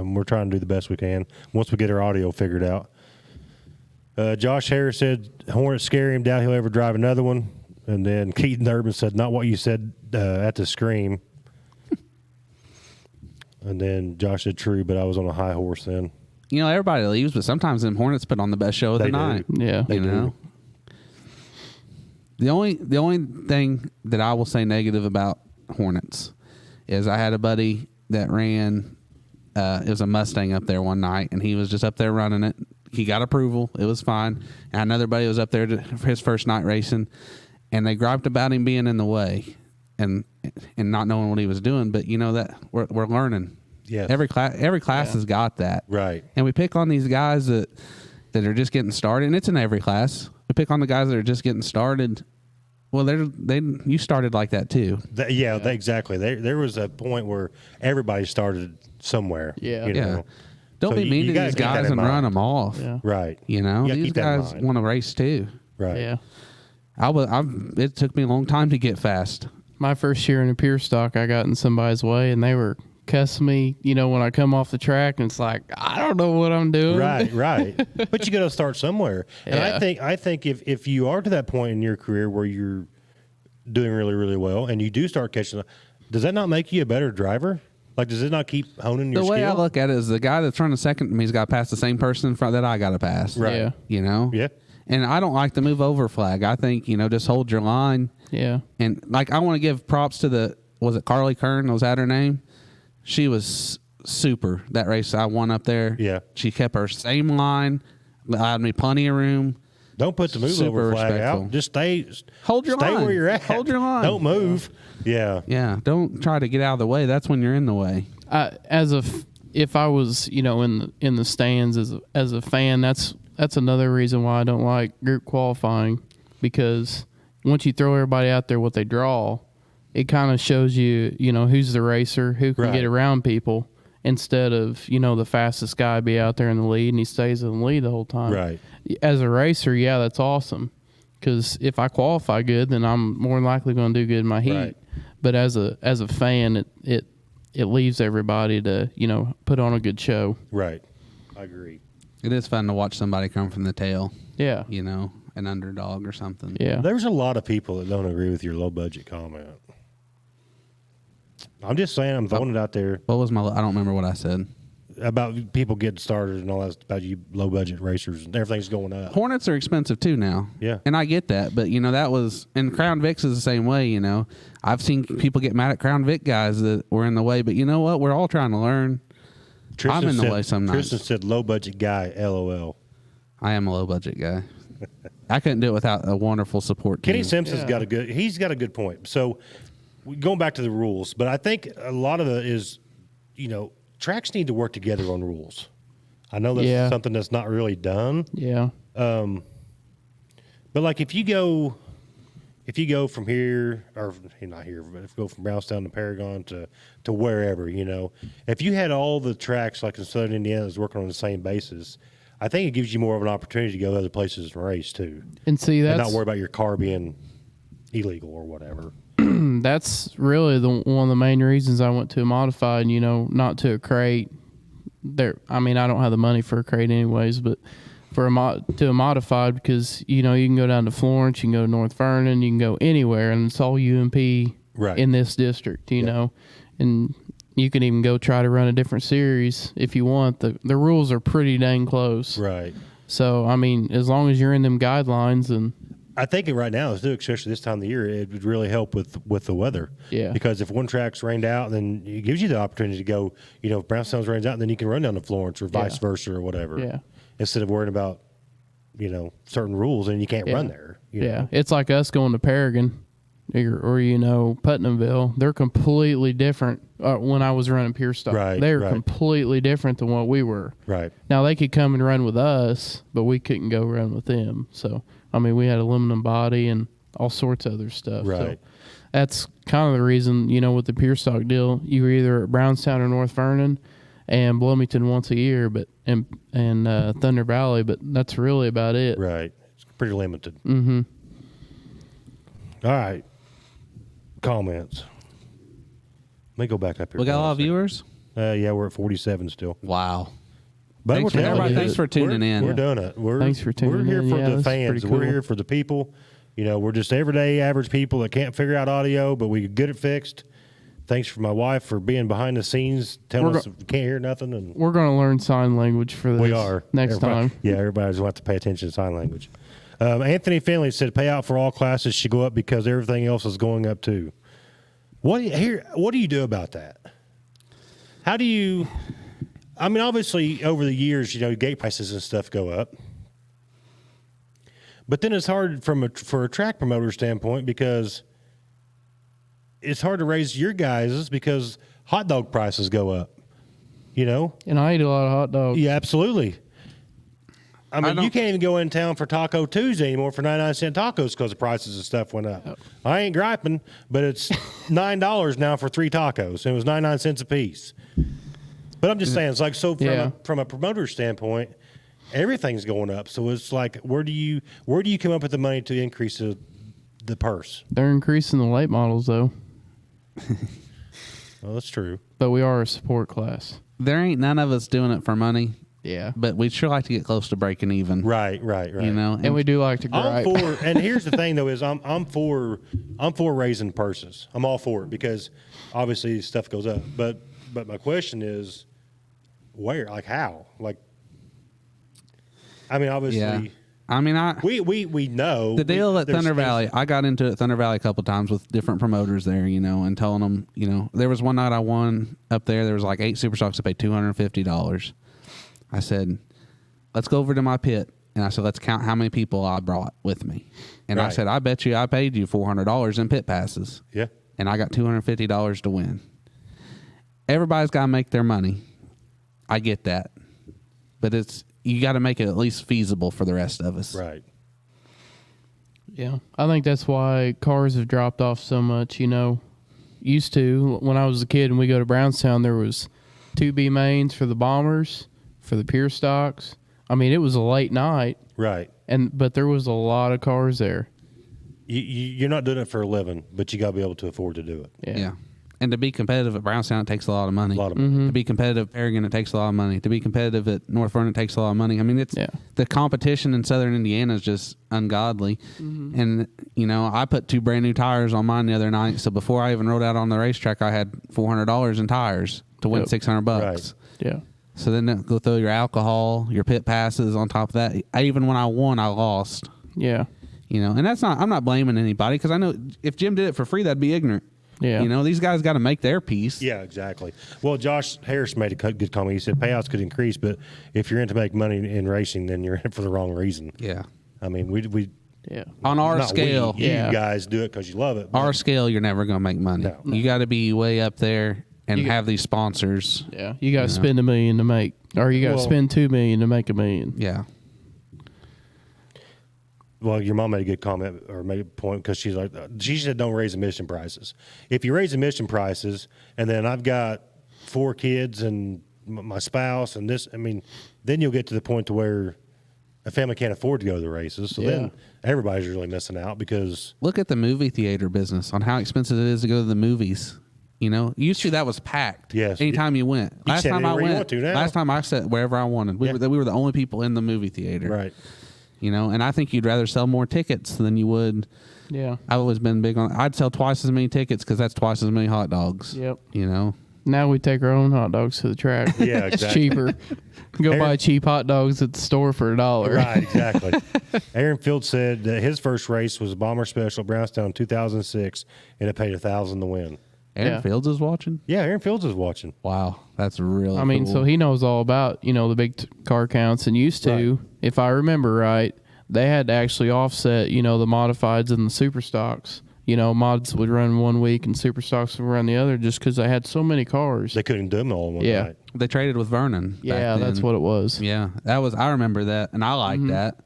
We're trying to do the best we can once we get our audio figured out. Josh Harris said Hornets scare him, doubt he'll ever drive another one. And then Keaton Urban said, not what you said at the scream. And then Josh said, true, but I was on a high horse then. You know, everybody leaves, but sometimes them Hornets put on the best show of They the do. night. Yeah. They You know, the only thing that I will say negative about Hornets is I had a buddy that ran. It was a Mustang up there one night, and he was just up there running it. He got approval; it was fine. And another buddy was up there for his first night racing, and they griped about him being in the way and not knowing what he was doing. But you know that we're learning. Yes. Every class has got that. Right. And we pick on these guys that are just getting started, and it's in every class. We pick on the guys that are just getting started. Well, you started like that too. Exactly. There was a point where everybody started somewhere. Yeah. You Yeah. know? Don't So be mean you to gotta these keep that guys in and run mind. them off. Yeah. Right. You know, gotta these keep that in guys mind. want to race too. Right. Yeah. It took me a long time to get fast. My first year in a pure stock, I got in somebody's way, and they were cussing me. You know, when I come off the track, and it's like I don't know what I'm doing. Right. But you got to start somewhere. And Yeah. I think if you are to that point in your career where you're doing really, really well, and you do start catching up, does that not make you a better driver? Like, does it not keep honing your The way skill? I look at it is the guy that's running second to me has got to pass the same person in front that I got to pass. Right. Yeah. You know? Yeah. And I don't like the move over flag. I think, just hold your line. Yeah. And like I want to give props to was it Carly Kern? Was that her name? She was super that race I won up there. Yeah. She kept her same line, allowed me plenty of room. Don't put the move Super over flag respectful. out. Just stay Hold your line. where you're at. Hold your line. Don't move. Yeah. Yeah, don't try to get out of the way. That's when you're in the way. If I was, in the stands as a fan, that's another reason why I don't like group qualifying, because once you throw everybody out there what they draw, it kind of shows you, who's the racer, who can Right. get around people, instead of, the fastest guy be out there in the lead and he stays in the lead the whole time. Right. As a racer, yeah, that's awesome, because if I qualify good, then I'm more than likely going to do good in my heat. Right. But as a fan, it leaves everybody to, put on a good show. Right. I agree. It is fun to watch somebody come from the tail, Yeah. an underdog or something. Yeah. There's a lot of people that don't agree with your low budget comment. I'm just saying, I'm throwing it out there What was I don't remember what I said. about people getting started and all that, about you low budget racers and everything's going up. Hornets are expensive too now. Yeah. And I get that, but that was, and Crown Vics is the same way, I've seen people get mad at Crown Vic guys that were in the way, but you know what? We're all trying to learn. I'm in the way some nights. Tristan said low budget guy, LOL. I am a low budget guy. I couldn't do it without a wonderful support team. Kenny Simpson's got a good point. So going back to the rules, but I think a lot of it is, tracks need to work together on rules. I know that's something that's not really done. Yeah. But like if you go from here, or not here, but if you go from Brownstown to Paragon to wherever, if you had all the tracks like in Southern Indiana that's working on the same basis, I think it gives you more of an opportunity to go other places and race too, And see, and that's not worry about your car being illegal or whatever. that's really one of the main reasons I went to a modified, not to a crate. I don't have the money for a crate anyways, but to a modified, because you can go down to Florence, you can go to North Vernon, you can go anywhere, and it's all UMP Right. in this district, know, and you can even go try to run a different series if you want. The rules are pretty dang close, Right. So as long as you're in them guidelines, and I think right now, especially this time of the year, it would really help with the weather. Yeah. Because if one track's rained out, then it gives you the opportunity to go, if Brownstown's rains out, then you can run down to Florence or vice versa or whatever. Yeah. Instead of worrying about, certain rules and you can't run there. you know. It's like us going to Paragon or Putnamville. They're completely different. When I was running Pure Stock, they're completely different than what we were. Right. Now they could come and run with us, but we couldn't go run with them. So we had aluminum body and all sorts of other stuff. Right. So that's kind of the reason, with the Pure Stock deal, you were either at Brownstown or North Vernon and Bloomington once a year, but and Thunder Valley, but that's really about it. Right. It's pretty limited. Mm-hmm. All right. Comments. Let me go back up here. We got a lot of viewers? Yeah, we're at 47 still. Wow. But Thanks for tuning in. We're doing it. Thanks for tuning in. We're here for the that's fans. pretty cool. We're here for the people. We're just everyday average people that can't figure out audio, but we get it fixed. Thanks for my wife for being behind the scenes, telling us if we can't hear nothing. And we're going to learn sign language for this. We are next time. Yeah, everybody's going to have to pay attention to sign language. Anthony Finley said, "Payout for all classes should go up because everything else is going up too." What do you do about that? How do you? Obviously, over the years, gate prices and stuff go up. But then it's hard for a track promoter standpoint because it's hard to raise your guys' because hot dog prices go up. And I eat a lot of hot dogs. Yeah, absolutely. You can't even go in town for Taco Tuesday anymore for 99-cent tacos because the prices of stuff went up. I ain't griping, but it's $9 now for 3 tacos, and it was 99 cents a piece. But I'm just saying, it's like from a promoter standpoint, everything's going up. So it's like, where do you come up with the money to increase the purse? They're increasing the late models though. Well, that's true. But we are a support class. There ain't none of us doing it for money. Yeah. But we'd sure like to get close to breaking even. Right. And we do like to gripe. And here's the thing though, is I'm for raising purses. I'm all for it because obviously stuff goes up. But my question is, where? Like how? Like, obviously. Yeah. We know the deal at Thunder Valley. I got into it at Thunder Valley a couple times with different promoters there, and telling them, there was one night I won up there. There was like 8 super stocks that paid $250. I said, let's go over to my pit. And I said, let's count how many people I brought with me. And I said, I bet you I paid you $400 in pit passes. Yeah. And I got $250 to win. Everybody's got to make their money. I get that. But you got to make it at least feasible for the rest of us. Right. Yeah. I think that's why cars have dropped off so much, Used to, when I was a kid and we go to Brownstown, there was 2 B mains for the Bombers, for the Pure Stocks. It was a late night. Right. But there was a lot of cars there. You're not doing it for a living, but you got to be able to afford to do it. Yeah. And to be competitive at Brownstown, it takes a lot of money. Mm-hmm. To be competitive at Paragon, it takes a lot of money. To be competitive at North Vernon, it takes a lot of money. The competition in Southern Indiana is just ungodly. Mm-hmm. And, I put 2 brand new tires on mine the other night. So before I even rode out on the racetrack, I had $400 in tires to win $600. Right. Yeah. So then go throw your alcohol, your pit passes on top of that. Even when I won, I lost. Yeah. And I'm not blaming anybody because I know if Jim did it for free, that'd be ignorant. Yeah. These guys got to make their piece. Yeah, exactly. Well, Josh Harris made a good comment. He said payouts could increase, but if you're in to make money in racing, then you're in it for the wrong reason. Yeah. We yeah. On our not scale, you guys do it because you love it. Our scale, you're never going to make money. No. You got to be way up there and have these sponsors. Yeah. You got to spend $1 million to make, or you got to spend $2 million to make $1 million. Yeah. Well, your mom made a good comment or made a point because she said don't raise admission prices. If you raise admission prices and then I've got 4 kids and my spouse and this, then you'll get to the point to where a family can't afford to go to the races. So then everybody's really missing out because. Look at the movie theater business on how expensive it is to go to the movies. Used to that was packed. Yes. Anytime you went. You Last sit time I anywhere you went, want to now. last time I sat wherever I wanted. We were the only people in the movie theater. Right. And I think you'd rather sell more tickets than you would. Yeah. I've always been big on. I'd sell twice as many tickets because that's twice as many hot dogs. Yep. Now we take our own hot dogs to the track. Yeah, It's exactly. cheaper. Go Aaron- buy cheap hot dogs at the store for $1. Right, exactly. Aaron Field said that his first race was a Bomber Special at Brownstown in 2006, and it paid $1,000 to win. Aaron Yeah. Fields is watching. Yeah, Aaron Fields is watching. Wow, that's really. I mean, cool. so he knows all about, the big car counts, and used to, if I remember right, they had to actually offset, the modifieds and the super stocks. Mods would run one week and super stocks would run the other just because they had so many cars. They couldn't do them all in one Yeah. night. They traded with Vernon. back Yeah, that's then. what it was. Yeah, that was. I remember that, and I like that.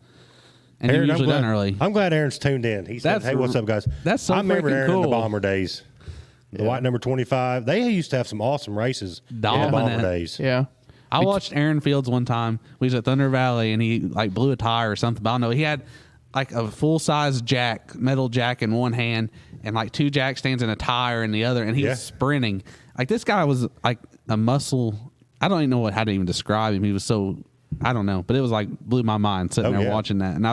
And Aaron, you're usually I'm glad, done early. I'm glad Aaron's tuned in. He said, That's "Hey, what's up, guys?" that's so I remember freaking Aaron in the cool. Bomber days, the white number 25. They used to have some awesome races in the Bomber Dominant. days. Yeah. I watched Aaron Fields one time. We was at Thunder Valley, and he like blew a tire or something. But I don't know. He had like a full size metal jack in one hand, and like 2 jack stands and a tire in the other, and he Yeah. was sprinting. Like this guy was like a muscle. I don't even know how to even describe him. He was so. I don't know, but it was like blew my mind sitting there watching that. And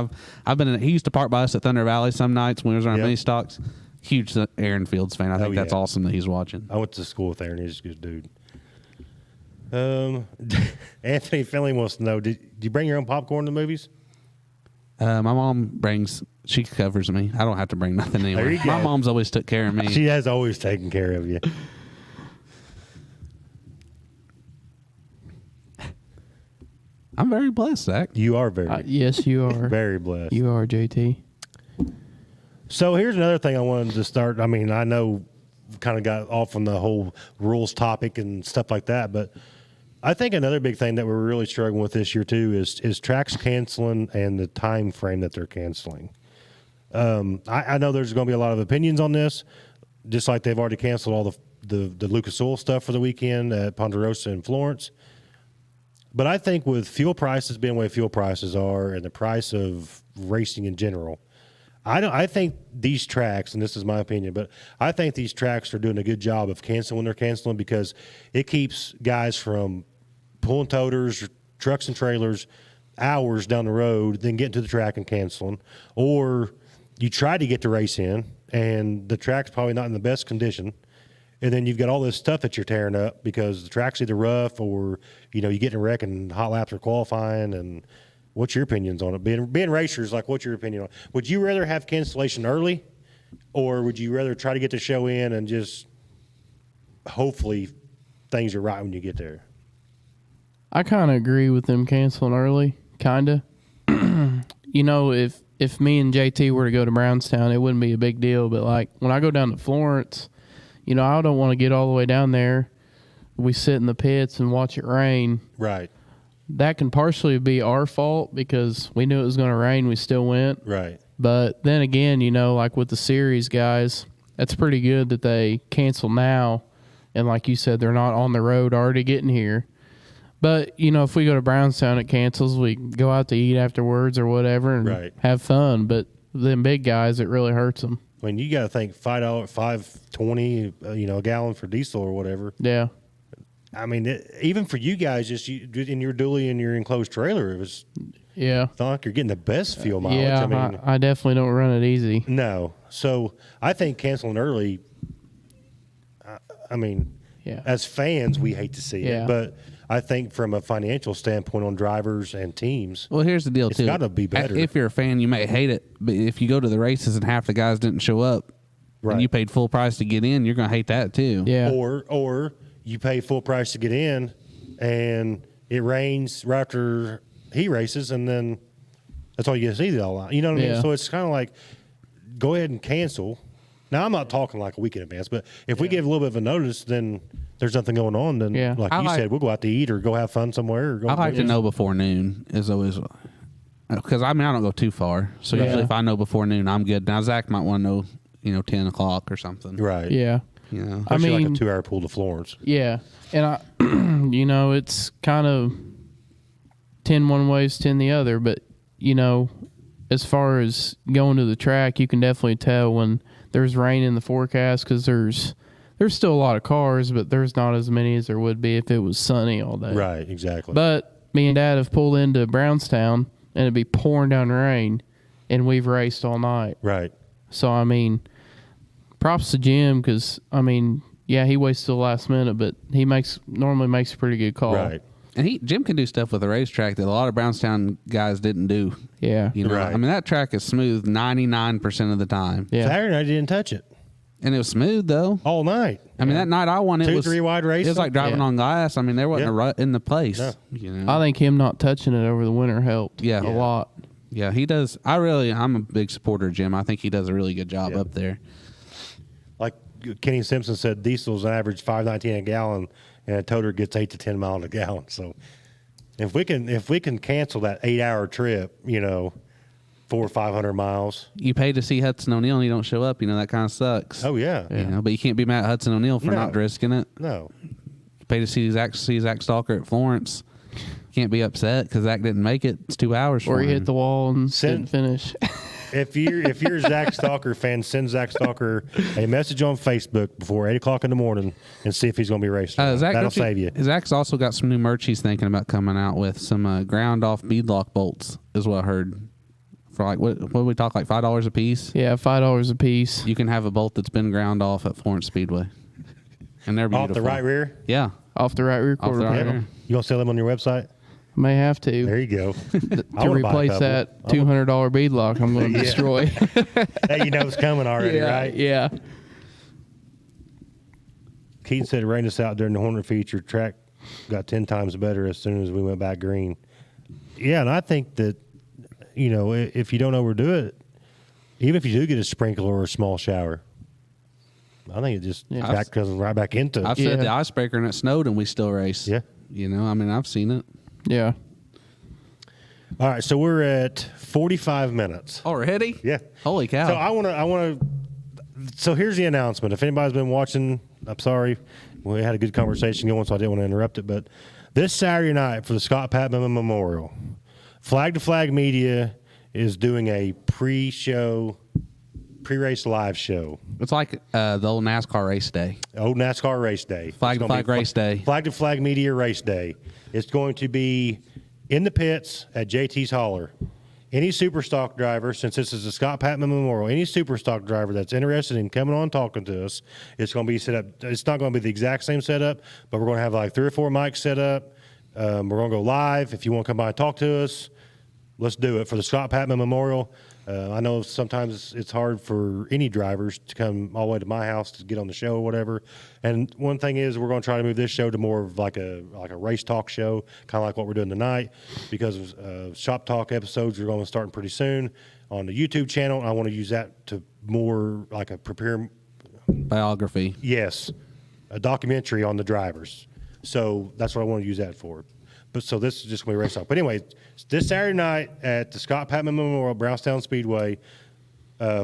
I've been. He used to park by us at Thunder Valley some nights when we was around mini stocks. Huge Aaron Fields fan. I think that's awesome that he's watching. I went to school with Aaron. He's a good dude. Anthony Finley wants to know: Did you bring your own popcorn to the movies? My mom brings. She covers me. I don't have to bring nothing anywhere. you My go. mom's always took care of me. She has always taken care of you. I'm very blessed, Zach. You are very, Yes, you are. very blessed. You are, JT. So here's another thing I wanted to start. I mean, I know we kind of got off on the whole rules topic and stuff like that, but I think another big thing that we're really struggling with this year too is tracks canceling and the time frame that they're canceling. I know there's going to be a lot of opinions on this, just like they've already canceled all the Lucas Oil stuff for the weekend at Ponderosa and Florence. But I think with fuel prices being the way fuel prices are and the price of racing in general, I think these tracks, and this is my opinion, but I think these tracks are doing a good job of canceling when they're canceling because it keeps guys from pulling toters, trucks and trailers hours down the road, then getting to the track and canceling. Or you try to get the race in, and the track's probably not in the best condition. And then you've got all this stuff that you're tearing up because the track's either rough or, you get in a wreck and hot laps are qualifying. And what's your opinions on it? Being racers, like, what's your opinion on it? Would you rather have cancellation early, or would you rather try to get the show in and just hopefully things are right when you get there? I kind of agree with them canceling early, kind of. If me and JT were to go to Brownstown, it wouldn't be a big deal. But, like, when I go down to Florence, I don't want to get all the way down there. We sit in the pits and watch it rain. Right. That can partially be our fault because we knew it was going to rain. We still went. Right. But then again, like with the series guys, that's pretty good that they cancel now. And like you said, they're not on the road already getting here. But, if we go to Brownstown, it cancels. We go out to eat afterwards or whatever and have fun. But them big guys, it really hurts them. I mean, you got to think $5.20, a gallon for diesel or whatever. Yeah. I mean, even for you guys, just in your dually and your enclosed trailer, it was not like you're getting the best fuel mileage. Yeah, I mean, I definitely don't run it easy. no. So I think canceling early. As fans, we hate to see it, but I think from a financial standpoint on drivers and teams, Well, here's the deal, it's too. got to be better. If you're a fan, you may hate it, but if you go to the races and half the guys didn't show up and you paid full price to get in, you're going to hate that, too. Yeah. Or you pay full price to get in, and it rains right after he races, and then that's all you get to see all out. You know what I mean? So it's kind of like, go ahead and cancel. Now, I'm not talking like a week in advance, but if we give a little bit of a notice, then there's nothing going on. Then, like you said, we'll go out to eat or go have fun somewhere. Or go I like to know before noon is always, because I don't go too far. So usually if I know before noon, I'm good. Now, Zach might want to know, 10 o'clock or something. Right. Yeah. Especially like a 2-hour pull to Florence. Yeah. And, it's kind of 10 one ways, 10 the other. But, as far as going to the track, you can definitely tell when there's rain in the forecast because there's still a lot of cars, but there's not as many as there would be if it was sunny all day. Right, exactly. But me and Dad have pulled into Brownstown, and it'd be pouring down rain, and we've raced all night. Right. So, props to Jim because, he waits till the last minute, but he normally makes a pretty good call. Right. And Jim can do stuff with the racetrack that a lot of Brownstown guys didn't do. Yeah. You know, Right. I mean, that track is smooth 99% of the time. Yeah. Saturday night, I didn't touch it And it was smooth, though. all night. I mean, that night I won, it 2, was 3 wide race. It was like driving Yeah. on glass. I mean, there wasn't Yeah. a rut in the place. No. You know? I think him not touching it over the winter helped Yeah. a Yeah. lot. Yeah, he does. I'm a big supporter of Jim. I think he does a really good job Yeah. up there. Like Kenny Simpson said, diesels average 5.19 a gallon, and a toter gets 8 to 10 miles a gallon. So if we can cancel that 8-hour trip, 400 or 500 miles. You pay to see Hudson O'Neal and you don't show up. You know, that kind of sucks. Oh yeah, You know, but you can't be mad at Hudson O'Neal for No. not risking it. no. Pay to see Zach Stalker at Florence. Can't be upset because Zach didn't make it. It's 2 hours Or for he him. hit the wall and Send- didn't finish. If you're a Zach Stalker fan, send Zach Stalker a message on Facebook before 8 o'clock in the morning and see if he's going to be racing. Zach, That'll don't save you. Zach's also got some new merch he's thinking about coming out with. Some ground off beadlock bolts is what I heard. For like, what did we talk, like $5 a piece? Yeah, $5 a piece. You can have a bolt that's been ground off at Florence Speedway. And they're beautiful. Off the right rear. Yeah. Off the right rear Off quarter the right panel. rear. You going to sell them on your website? May have to. There you go. To replace that $200 beadlock I'm going to Yeah. destroy. Hey, you know it's coming already, right? Yeah. Keaton said it rained us out during the Hornet feature. Track got 10 times better as soon as we went back green. Yeah, and I think that, if you don't overdo it, even if you do get a sprinkler or a small shower, I think it just comes right back into it. I've Yeah. said the icebreaker and it snowed and we still race. Yeah. You know, I mean, I've seen it. Yeah. All right, so we're at 45 minutes. Already? Yeah. Holy cow. So I want to. So here's the announcement. If anybody's been watching, I'm sorry. We had a good conversation going, so I didn't want to interrupt it. But this Saturday night for the Scott Patman Memorial, Flag to Flag Media is doing a pre-race live show. It's like the old NASCAR race day. Old NASCAR race day. Flag It's to gonna Flag be race day. Flag to Flag Media race day. It's going to be in the pits at JT's Hauler. Any super stock driver, since this is the Scott Patman Memorial, any super stock driver that's interested in coming on and talking to us, it's going to be set up. It's not going to be the exact same setup, but we're going to have like 3 or 4 mics set up. We're going to go live. If you want to come by and talk to us, let's do it for the Scott Patman Memorial. I know sometimes it's hard for any drivers to come all the way to my house to get on the show or whatever. And one thing is we're going to try to move this show to more of like a race talk show, kind of like what we're doing tonight, because shop talk episodes are going to start pretty soon on the YouTube channel. I want to use that to more like a Biography. Yes, a documentary on the drivers. So that's what I want to use that for. But so this is just going to be race talk. But anyway, this Saturday night at the Scott Patman Memorial, Brownstown Speedway,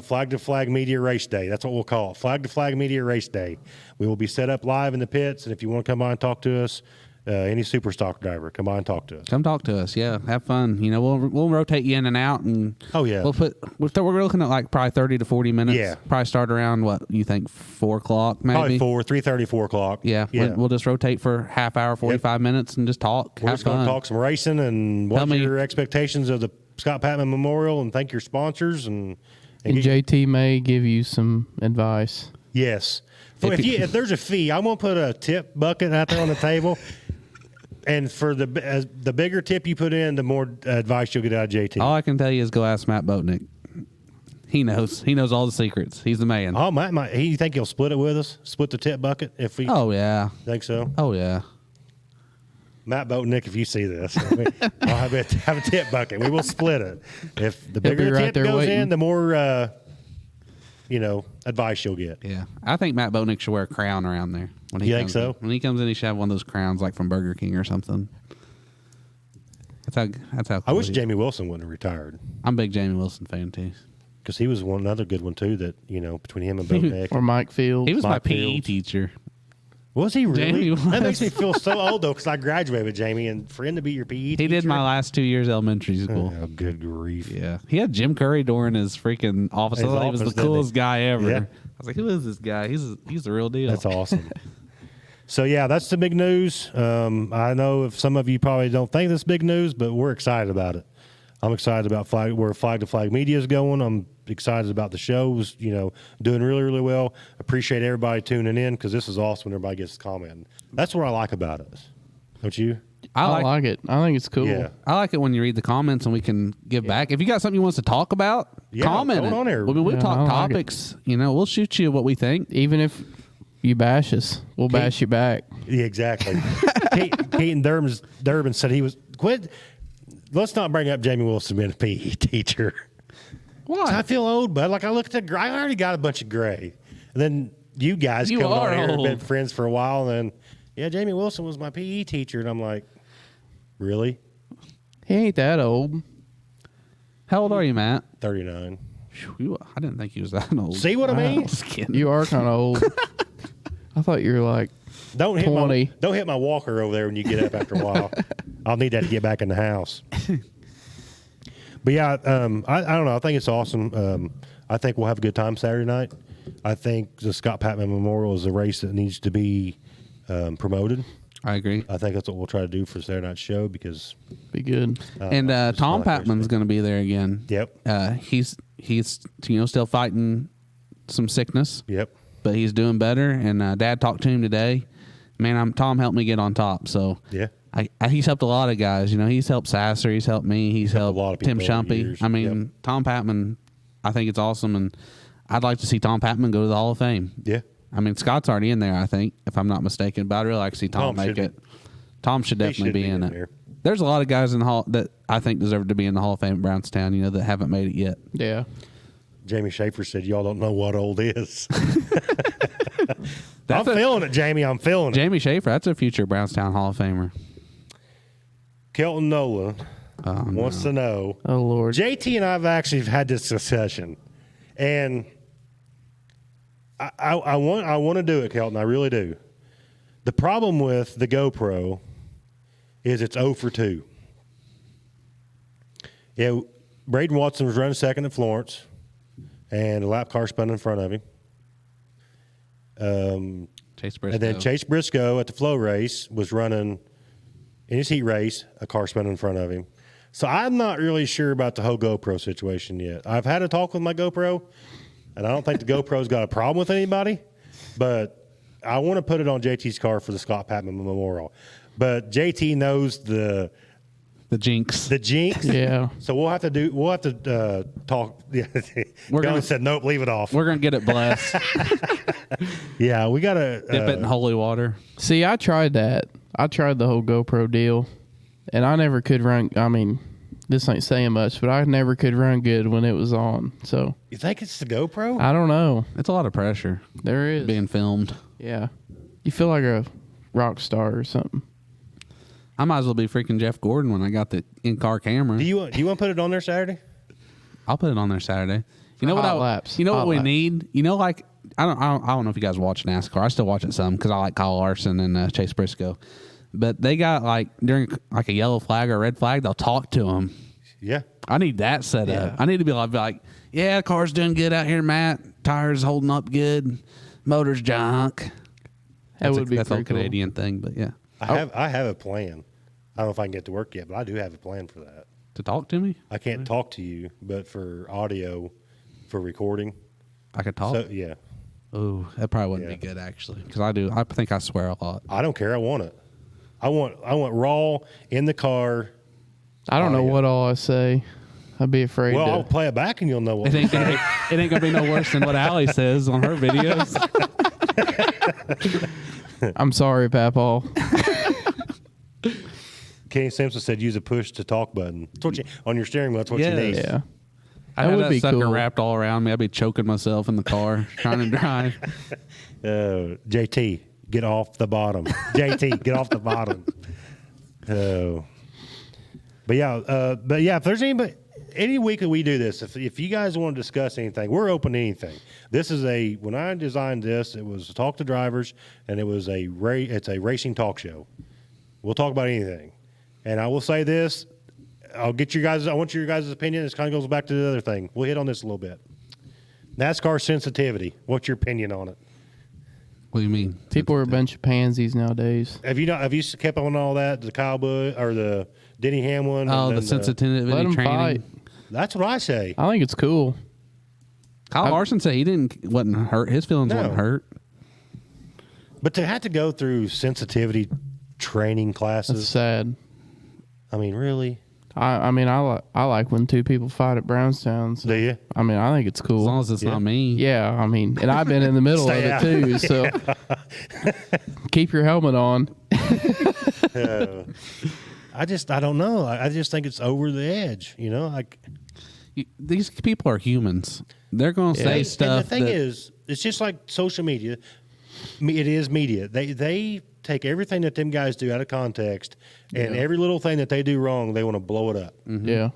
Flag to Flag Media Race Day. That's what we'll call it. Flag to Flag Media Race Day. We will be set up live in the pits, and if you want to come by and talk to us, any super stock driver, come by and talk to us. Come talk to us. Yeah, have fun. You know, we'll rotate you in and out, and Oh, yeah. we're looking at like probably 30 to 40 minutes. Yeah. Probably start around what you think 4 o'clock maybe. Probably 3:30, 4 o'clock. Yeah. We'll just rotate for half hour, 45 minutes, and just talk. We're have just going fun. to talk some racing and Tell what me- your expectations of the Scott Patman Memorial, and thank your sponsors and And get- JT may give you some advice. Yes. So if there's a fee, I'm going to put a tip bucket out there on the table. And for the bigger tip you put in, the more advice you'll get out of JT. All I can tell you is go ask Matt Boatnick. He knows. He knows all the secrets. He's the man. Oh, you think he'll split it with us? Split the tip bucket if we Oh yeah. think so? Oh yeah. Matt Boatnick, if you see this, I'll have a tip bucket. We will split it. If the bigger be the right tip there goes waiting. in, the more advice you'll get. Yeah. I think Matt Boatnick should wear a crown around there. When he You think comes so? in. When he comes in, he should have one of those crowns like from Burger King or something. That's how. I wish cool he is. Jamie Wilson wouldn't have retired, I'm a big Jamie Wilson fan too. because he was another good one too. That between him and Boatnick. Or Mike Field. He was my Mike PE Fields. teacher. Was he really? Jamie That makes was. me feel so old though, because I graduated with Jamie, and for him to be your PE teacher. He did my last 2 years elementary school. Oh, good grief! Yeah, he had Jim Curry during his freaking office. I His thought he was office, the didn't coolest he? guy ever. Yeah. I was like, who is this guy? He's the real deal. That's awesome. So yeah, that's the big news. I know if some of you probably don't think this big news, but we're excited about it. I'm excited about where Flag to Flag Media is going. I'm excited about the shows, doing really, really well. Appreciate everybody tuning in because this is awesome when everybody gets to comment. That's what I like about us. Don't you? I like it. I think it's cool. Yeah. I like it when you read the comments and we can give back. If you got something you want us to talk about, comment going it. on there. We Yeah, talk I like topics. We'll shoot you what we think. Even if you bash us, we'll bash you back. Yeah, exactly. Keaton Durbin said he was quit. Let's not bring up Jamie Wilson being a PE teacher. Why? I feel old, bud. Like I look at I already got a bunch of gray. And then you guys You come on are here and old. been friends for a while. And then, Jamie Wilson was my PE teacher. And I'm like, really? He ain't that old. How old are you, Matt? 39. I didn't think he was that old. See what I mean? Just kidding. You are kind of old. I thought you were like Don't hit 20. don't hit my walker over there when you get up after a while. I'll need that to get back in the house. But yeah, I don't know. I think it's awesome. I think we'll have a good time Saturday night. I think the Scott Patman Memorial is a race that needs to be promoted. I agree. I think that's what we'll try to do for Saturday night show because be good. And it's Tom not like Patman's going to be there again. Yep. He's still fighting some sickness, Yep. but he's doing better. And Dad talked to him today. Man, Tom helped me get on top. So Yeah. he's helped a lot of guys. He's helped Sasser. He's helped me. He's helped a lot of Tim people over the Shumpy. years. I mean, Yep. Tom Patman, I think it's awesome. And I'd like to see Tom Patman go to the Hall of Fame. Yeah. I mean, Scott's already in there, I think, if I'm not mistaken. But I'd really like to see Tom make should it. Tom should definitely should be be in in it. there. There's a lot of guys in the Hall that I think deserve to be in the Hall of Fame at Brownstown, that haven't made it yet. Yeah. Jamie Schaefer said, y'all don't know what old is. I'm a- feeling it, Jamie. I'm feeling it. Jamie Schaefer, that's a future Brownstown Hall of Famer. Kelton Nolan wants to know. Oh Lord. JT and I have actually had this discussion, and I want to do it, Kelton. I really do. The problem with the GoPro is it's 0 for 2. Yeah, Braden Watson was running second at Florence, and a lap car spun in front of him. Chase Briscoe. And then Chase Briscoe at the flow race was running in his heat race, a car spun in front of him. So I'm not really sure about the whole GoPro situation yet. I've had a talk with my GoPro, and I don't think the GoPro's got a problem with anybody, but I want to put it on JT's car for the Scott Patman Memorial. But JT knows the jinx. jinx. Yeah. So we'll have to talk. Yeah. We're gonna- said, nope, leave it off. We're going to get it blessed. Yeah, we got to Dip it in holy water. See, I tried that. I tried the whole GoPro deal, and I never could run. I mean, this ain't saying much, but I never could run good when it was on. So You think it's the GoPro? I don't know. It's a lot of pressure There is. being filmed. Yeah. You feel like a rock star or something. I might as well be freaking Jeff Gordon when I got the in-car camera. Do you want to put it on there Saturday? I'll put it on there Saturday. You know Hot what? laps. You know Hot what we laps. need? Like I don't know if you guys watch NASCAR. I still watch it some because I like Kyle Larson and Chase Briscoe. But they got like during like a yellow flag or a red flag, they'll talk to them. Yeah. I need that set Yeah. up. I need to be like, yeah, car's doing good out here, Matt. Tires holding up good. Motor's junk. That would be that's a pretty cool. Canadian thing, but yeah, I have a plan. I don't know if I can get to work yet, but I do have a plan for that. to talk to me, I can't talk to you, but for audio, for recording. I could talk. So yeah, Oh, that probably wouldn't be good actually, because I think I swear a lot. I don't care. I want it. I want raw in the car. I don't know Audio. what all I say. I'd be afraid Well, I'll to. play it back and you'll know what. It ain't gonna be no worse than what Allie says on her videos. I'm sorry, Papaw. Kenny Simpson said use a push to talk button. That's what you, on your steering wheel. That's what Yes. you need. Yeah. I That had would that be sucker cool. wrapped all around me. I'd be choking myself in the car trying to drive. JT, get off the bottom. JT, get off the bottom. But yeah, if there's any week that we do this, if you guys want to discuss anything, we're open to anything. This is when I designed this, it was talk to drivers, and it's a racing talk show. We'll talk about anything, and I will say this: I want your guys' opinion. This kind of goes back to the other thing. We'll hit on this a little bit. NASCAR sensitivity. What's your opinion on it? What do you mean? People are a bunch of pansies nowadays. Have you kept on all that? The Kyle Busch or the Denny Hamlin. Oh, and the then sensitivity Let him training. fight. That's what I say. I think it's cool. Kyle Larson said wasn't hurt. His feelings No. wasn't hurt. But to have to go through sensitivity training That's classes, sad. I mean, really? I mean, I like when two people fight at Brownstown. So, Do you? I mean, I think it's cool. As long as it's not me. Yeah, I mean, and I've been in the middle of Stay it out. too. So keep your helmet on. I don't know. I just think it's over the edge. You know, like These people are humans. They're going to say stuff. And the thing that- is, it's just like social media. It is media. They take everything that them guys do out of context, and every little thing that they do wrong, they want to blow it up, Yeah.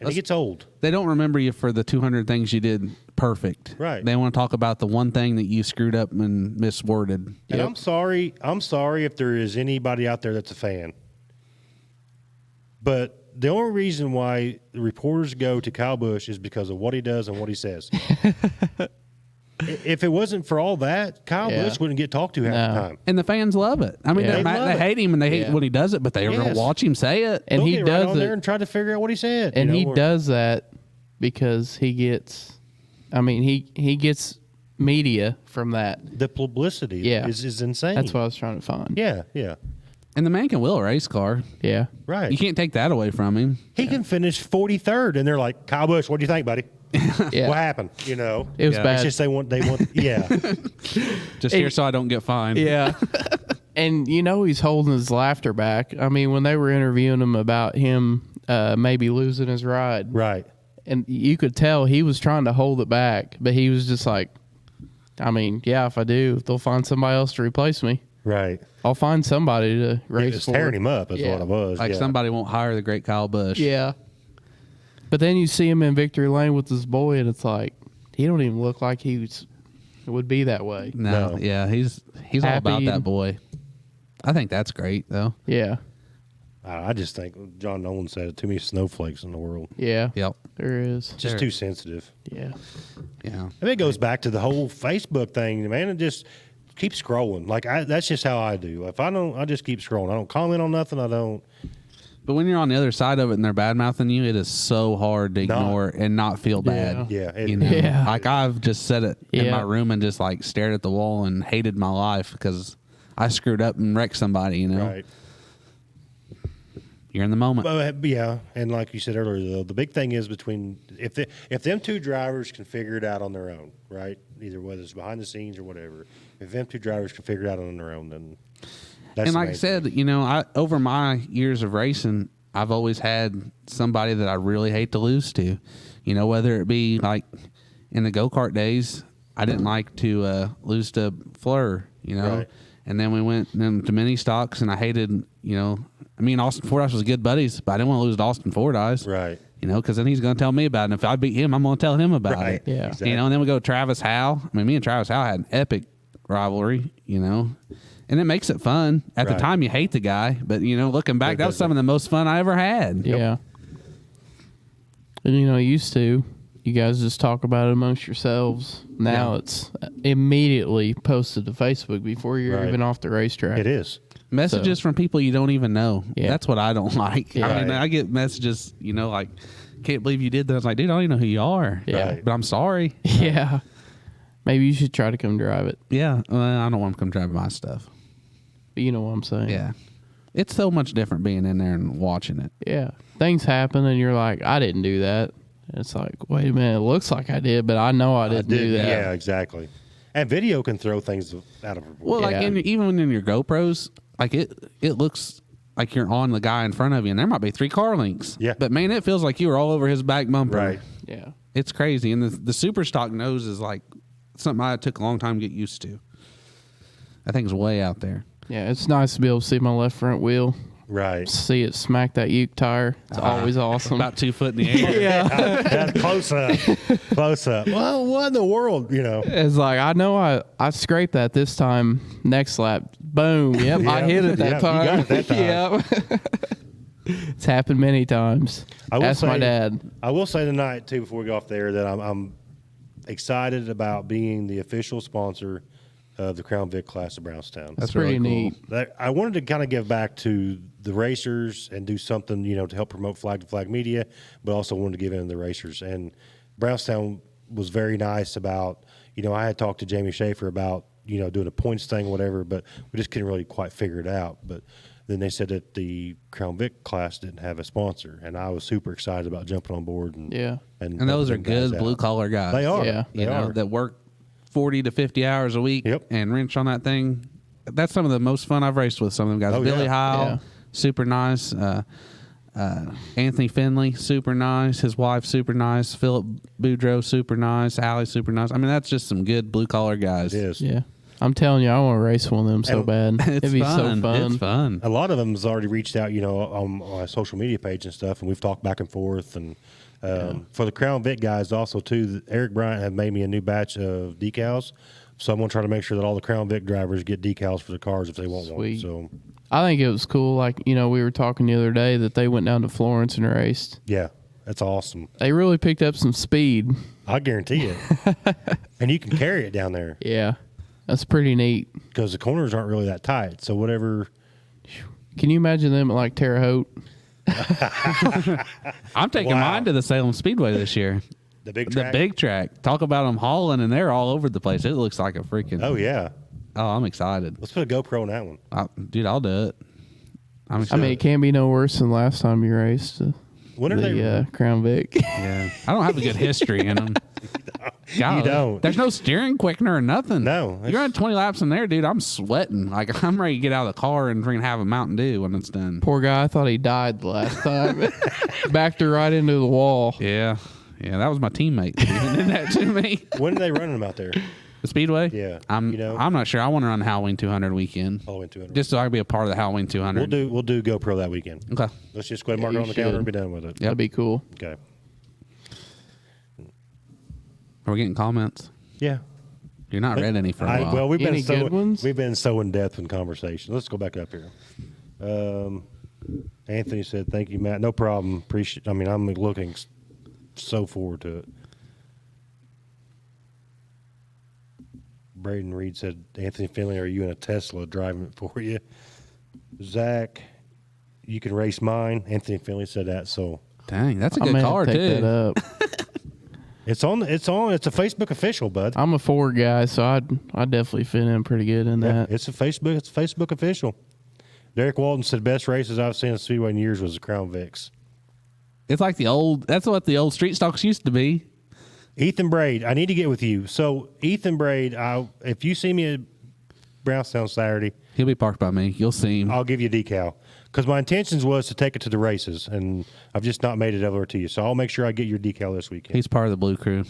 and it gets old. they don't remember you for the 200 things you did perfect. Right. They want to talk about the one thing that you screwed up and misworded. And I'm sorry. I'm sorry if there is anybody out there that's a fan. But the only reason why the reporters go to Kyle Busch is because of what he does and what he says. If it wasn't for all that, Kyle Yeah. Busch wouldn't get talked to half the No. time. And the fans love it. I mean, Yeah. they They love it. hate him and they hate Yeah. when he does it, but they're going Yes. to watch him say it. And They'll he get right does on there it. and try to figure out what he said. And you know, he or- does that because he gets. I mean, he gets media from that. The publicity Yeah. is insane. That's what I was trying to find. Yeah, yeah. And the man can wheel a race car. Yeah. Right. You can't take that away from him. He can finish 43rd, and they're like, Kyle Busch, what do you think, buddy? Yeah. What happened? You know, It was Yeah. bad. It's just they want, yeah. Just here so I don't get fined. Yeah. And you know he's holding his laughter back. I mean, when they were interviewing him about him maybe losing his ride, Right. and you could tell he was trying to hold it back, but he was just like, I mean, yeah, if I do, they'll find somebody else to replace me. Right. I'll find somebody to He race was for. tearing him up, is Yeah. what it was. Like yeah. somebody won't hire the great Kyle Busch. Yeah. But then you see him in victory lane with his boy, and it's like he don't even look like would be that way. No, No. yeah, he's all Happy about that and- boy. I think that's great though. Yeah. I just think John Nolan said it, too many snowflakes in the world. Yeah. Yep. There is. Just Sure. too sensitive. Yeah. Yeah. And it goes back to the whole Facebook thing, man. It just keep scrolling. Like that's just how I do. If I don't, I just keep scrolling. I don't comment on nothing. I don't. But when you're on the other side of it and they're bad mouthing you, it is so hard to No. ignore and not feel bad. Yeah, it- you know, Yeah. like I've just said it in Yeah. my room and just like stared at the wall and hated my life because I screwed up and wrecked somebody. You know, Right. you're in the moment. But yeah, and like you said earlier, though, the big thing is between if them two drivers can figure it out on their own, right? Either whether it's behind the scenes or whatever, if them two drivers can figure it out on their own, then that's And like I amazing. said, you know, over my years of racing, I've always had somebody that I really hate to lose to. You know, whether it be like in the go-kart days, I didn't like to lose to Fleur, you know. Right. And then we went into mini stocks, and I hated, you know, I mean, Austin Fordyce was good buddies, but I didn't want to lose to Austin Fordyce. Right. You know, because then he's going to tell me about it. And if I beat him, I'm going to tell him about Right. it. Yeah. Exactly. You know, and then we go to Travis Howe. I mean, me and Travis Howe had an epic rivalry, you know, and it makes it fun. At Right. the time, you hate the guy, but, you know, looking back, It that was doesn't. some of the most fun I ever had. Yeah. And you know, used to, you guys just talk about it amongst yourselves. Now Yeah. it's immediately posted to Facebook before you're Right. even off the racetrack. It is. Messages from people you don't even know. Yeah. That's what I don't like. Yeah. I mean, Right. I get messages, you know, like, can't believe you did that. I was like, dude, I don't even know who you are. Yeah. Right. But I'm sorry. Yeah. Maybe you should try to come drive it. Yeah. I don't want to come driving my stuff. But you know what I'm saying? Yeah. It's so much different being in there and watching it. Yeah. Things happen and you're like, I didn't do that. And it's like, wait a minute, it looks like I did, but I know I didn't do that. Yeah, exactly. And video can throw things out of proportion. Well, like Yeah. even in your GoPros, like it looks like you're on the guy in front of you, and there might be 3 car links. Yeah. But man, it feels like you were all over his back bumper. Right. Yeah. It's crazy, and the super stock nose is like something I took a long time to get used to. I think it's way out there. Yeah. It's nice to be able to see my left front wheel, Right. see it smack that uke tire. It's always awesome. About 2 foot in the air. yeah. That's close up. Close up. Well, what in the world, you know? It's like, I know I scraped that this time. Next lap, boom. Yep, I Yeah. hit it that Yep, you time. got it that time. Yep. It's happened many times. I will That's my say- dad. I will say tonight too, before we go off there, that I'm excited about being the official sponsor of the Crown Vic class of Brownstown. That's pretty really cool. neat. I wanted to kind of give back to the racers and do something, to help promote Flag to Flag Media, but also wanted to give in to the racers. And Brownstown was very nice about, I had talked to Jamie Schaefer about, doing a points thing or whatever, but we just couldn't really quite figure it out. But then they said that the Crown Vic class didn't have a sponsor, and I was super excited about jumping on board. And and those are good blue collar guys. They are. Yeah. They are. That work 40 to 50 hours a week and wrench on that thing. That's some of the most fun I've raced with some of them guys. Oh, Billy yeah. Howell, super nice. Anthony Finley, super nice. His wife, super nice. Philip Boudreaux, super nice. Allie, super nice. I mean, that's just some good blue collar guys. It is. Yeah. I'm telling you, I want to race one of them so bad. It'd be so fun. It's fun. A lot of them has already reached out, on my social media page and stuff, and we've talked back and forth. And for the Crown Vic guys, also too, Eric Bryant had made me a new batch of decals, so I'm gonna try to make sure that all the Crown Vic drivers get decals for the cars if they want one. So I think it was cool. Like we were talking the other day that they went down to Florence and raced. yeah, that's awesome. They really picked up some speed. I guarantee it. And you can carry it down there Yeah, that's pretty neat. because the corners aren't really that tight. So whatever. Can you imagine them at like Terre Haute? I'm taking Wow. mine to the Salem Speedway this year. The big The track. big track. Talk about them hauling, and they're all over the place. It looks like a freaking. Oh yeah. Oh, I'm excited. Let's put a GoPro on that one. Dude, I'll do it. I'm I excited. mean, it can't be no worse than last time you raced When are they? the Crown Vic. Yeah. I don't have a good history in them. You don't. There's no steering quickener or nothing. No, You're at 20 laps in there, dude. I'm sweating. Like, I'm ready to get out of the car and freaking have a Mountain Dew when it's done. Poor guy, I thought he died the last time. Backed her right into the wall. Yeah. Yeah, that was my teammate that did that to me. When are they running them out there? The Speedway? Yeah. I'm not sure. I want to run Halloween 200 weekend. Halloween 200. Just so I can be a part of the Halloween 200. We'll do GoPro that weekend. Okay. Let's just go ahead and mark Yeah, it on you the calendar and should. be done with it. That'd be cool. Okay. Are we getting comments? Yeah. You're not read any for a while. Well, we've Any good ones? been so in depth in conversation. Let's go back up here. Anthony said, "Thank you, Matt. No problem. Appreciate. I mean, I'm looking so forward to it." Braden Reed said, "Anthony Finley, are you in a Tesla driving it for you?" Zach, you can race mine. Anthony Finley said that. So Dang, that's a I good may have car, to take too. that up. it's on. It's a Facebook official, bud. I'm a Ford guy, so I'd definitely fit in pretty good in Yeah, that. it's a Facebook official. Derek Walton said, "Best races I've seen at Speedway in years was the Crown Vics." It's like that's what the old street stocks used to be. Ethan Braid, I need to get with you. So Ethan Braid, if you see me at Brownstown Saturday, He'll be parked by me. You'll see him. I'll give you a decal. Because my intentions was to take it to the races, and I've just not made it over to you. So I'll make sure I get your decal this weekend. He's part of the Blue Crew.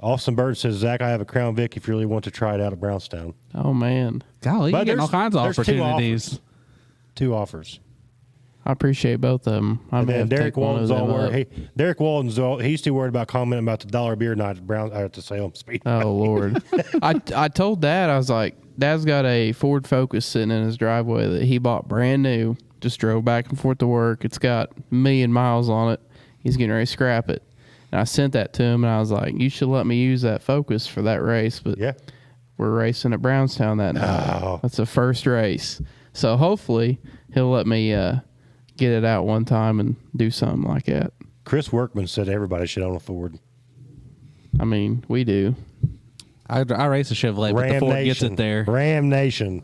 Austin Bird says, "Zach, I have a Crown Vic if you really want to try it out at Brownstown." Oh man, Golly, you're But getting all there's- kinds of there's two opportunities. 2 offers. I appreciate both of them. I And may then have to Derek take one of Walton's all them up. worried. Hey, Derek Walton's he's too worried about commenting about the dollar beer night at the Salem Speedway. Oh Lord, I told Dad, I was like, Dad's got a Ford Focus sitting in his driveway that he bought brand new. Just drove back and forth to work. It's got 1,000,000 miles on it. He's getting ready to scrap it. And I sent that to him, and I was like, you should let me use that Focus for that race. But Yeah. we're racing at Brownstown that night. Oh. That's the first race. So hopefully he'll let me get it out one time and do something like that. Chris Workman said everybody should own a Ford. I mean, we do. I race a Chevrolet, but the Ram Ford Nation. gets it there. Ram Nation.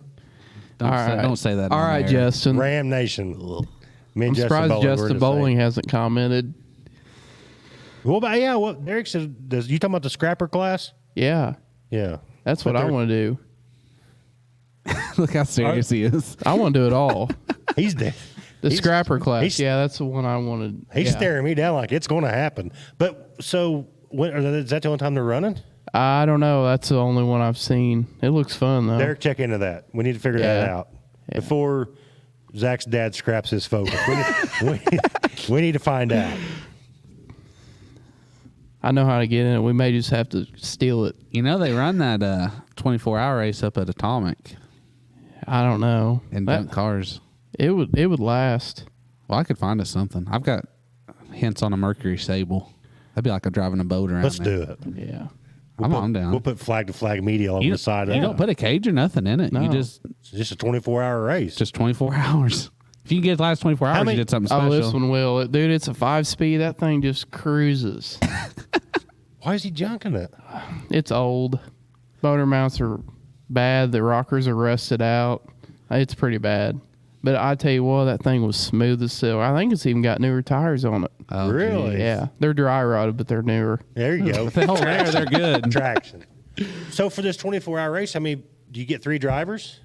Don't say that. All on right, air. Justin. Ram Nation. Me I'm and surprised Bowling were in Justin the Bowling same. hasn't commented. Well, but yeah, what Derek said, you talking about the scrapper class? Yeah, Yeah. that's But what I they're- want to do. Look how serious he is. I want to do it all. He's dead. The He's- scrapper class. he's- Yeah, that's the one I wanted. He's yeah. staring me down like it's going to happen. But so, is that the only time they're running? I don't know. That's the only one I've seen. It looks fun though. Derek, check into that. We need to figure that Yeah. out before Zach's dad scraps his Focus. We need to find out. I know how to get in it. We may just have to steal it. You know, they run that 24-hour race up at Atomic I don't know. in That- junk cars. It would last. Well, I could find us something. I've got hints on a Mercury Sable. That'd be like a driving a boat around Let's there. do it. Yeah. I'm down. We'll put flag to flag media all over You, the side of you it. don't put a cage or nothing in it. No. You just It's just a 24-hour race. just 24 hours. If you can get the last 24 hours, many- you did something Oh, special. this one will. Dude, it's a 5-speed. That thing just cruises. Why is he junking it? It's old. Motor mounts are bad. The rockers are rusted out. It's pretty bad. But I tell you what, that thing was smooth as silk. I think it's even got newer tires on it. Oh, Really? Yeah, they're dry rotted, but they're newer. There you go. Hell, they're good. Traction. So for this 24-hour race, do you get 3 drivers?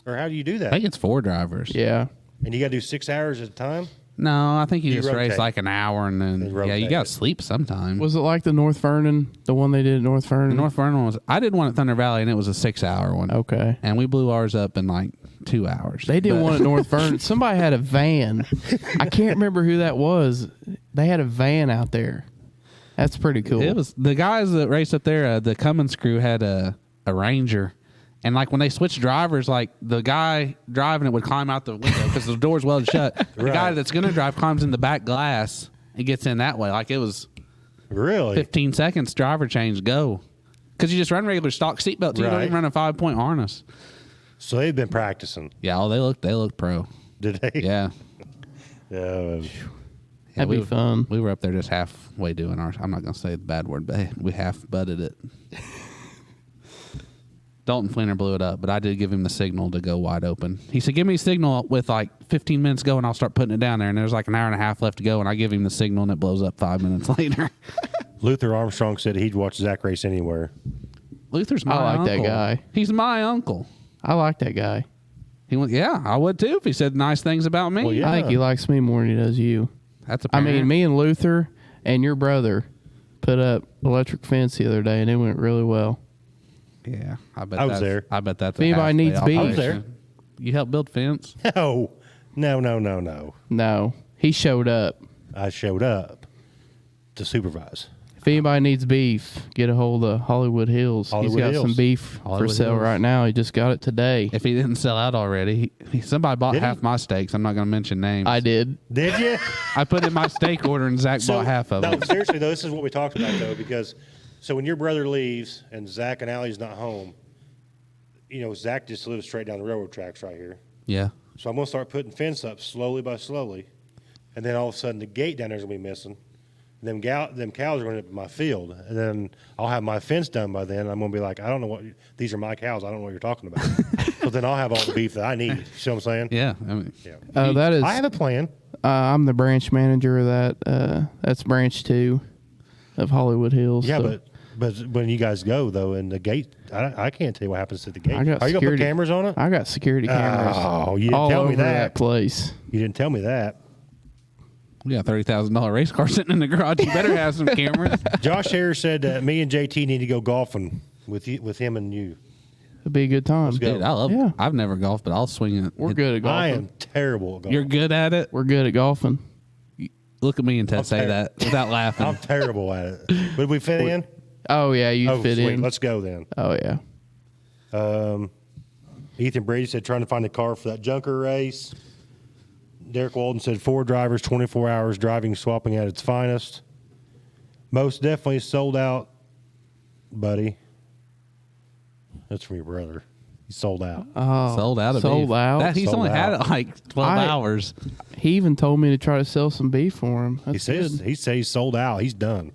Or how do you do I that? think it's 4 drivers. Yeah, And you got to do 6 hours at a time? No, I think you You just race rotate. like an hour and then You yeah, rotate you got it. to sleep sometime. was it like the North Vernon, the one they did at North Vernon? The North Vernon was. I did one at Thunder Valley and it was a 6-hour one. Okay. And we blew ours up in like 2 hours. They did But- one at North Vernon. Somebody had a van. I can't remember who that was. They had a van out there. That's pretty cool. It was the guys that raced up there. The Cummins crew had a Ranger, and like when they switched drivers, like the guy driving it would climb out the window because the door's welded shut. The Right. guy that's gonna drive climbs in the back glass and gets in that way. Like it was Really? 15 seconds driver change go, because you just run regular stock seatbelt. You don't Right. even run a 5-point harness. So they've been practicing. Yeah, they look pro. Did they? Yeah. Yeah. That'd be fun. We were up there just halfway doing ours. I'm not gonna say the bad word, but we half butted it. Dalton Flinner blew it up, but I did give him the signal to go wide open. He said, give me a signal with like 15 minutes go and I'll start putting it down there. And there's like an hour and a half left to go. And I give him the signal and it blows up 5 minutes later. Luther Armstrong said he'd watch Zach race anywhere. Luther's my I like that uncle. guy. He's my uncle. I like that guy. He went, yeah, I would too if he said nice things about me. Well, yeah. I think he likes me more than he does you. That's I apparent. mean, me and Luther and your brother put up electric fence the other day, and it went really well. Yeah, I bet I was that's, there. I bet that's If anybody a needs halfway beef- I was there. operation. You helped build fence? No. No. No, he showed up. I showed up to supervise. If anybody needs beef, get a hold of Hollywood Hills. Hollywood He's got Hills. some beef Hollywood for sale Hills. right now. He just got it today. If he didn't sell out already, somebody bought Did he? half my steaks. I'm not going to mention names. I did. Did you? I put in my steak order and Zach bought half of no, it. seriously though, this is what we talked about though, because so when your brother leaves and Zach and Allie's not home, Zach just lives straight down the railroad tracks right here. Yeah. So I'm gonna start putting fence up slowly by slowly, and then all of a sudden the gate down there's gonna be missing. And them cows are going to be in my field, and then I'll have my fence done by then. I'm gonna be like, I don't know what these are my cows. I don't know what you're talking about. So then I'll have all the beef that I need. You see what I'm saying? Yeah. I mean, Yeah. That is. I have a plan. I'm the branch manager of that. That's branch 2 of Hollywood Hills. Yeah, so but when you guys go though, and the gate, I can't tell you what happens at the gate. I got Are you gonna put security- cameras on it? I got security cameras Oh, you didn't all tell over me that. place. You didn't tell me that. we got $30,000 race car sitting in the garage. You better have some cameras. Josh Harris said me and JT need to go golfing with him and you. It'll be a good time. go. Dude, I love Yeah. I've never golfed, but I'll swing it. We're good at golfing. I am terrible at golf. You're good at it? We're good at golfing. Look at me and Ted say ter- that without laughing. I'm terrible at it. Would we fit in? Oh yeah, you Oh, fit sweet. in. Let's go then. Oh yeah. Ethan Brady said trying to find a car for that junker race. Derek Walden said 4 drivers, 24 hours driving, swapping at its finest. Most definitely sold out, buddy. That's from your brother. He sold out. Oh, Sold out of sold beef. out. That, he's Sold only had out. it like 12 I- hours. He even told me to try to sell some beef for him. That's He says he's sold out. He's done.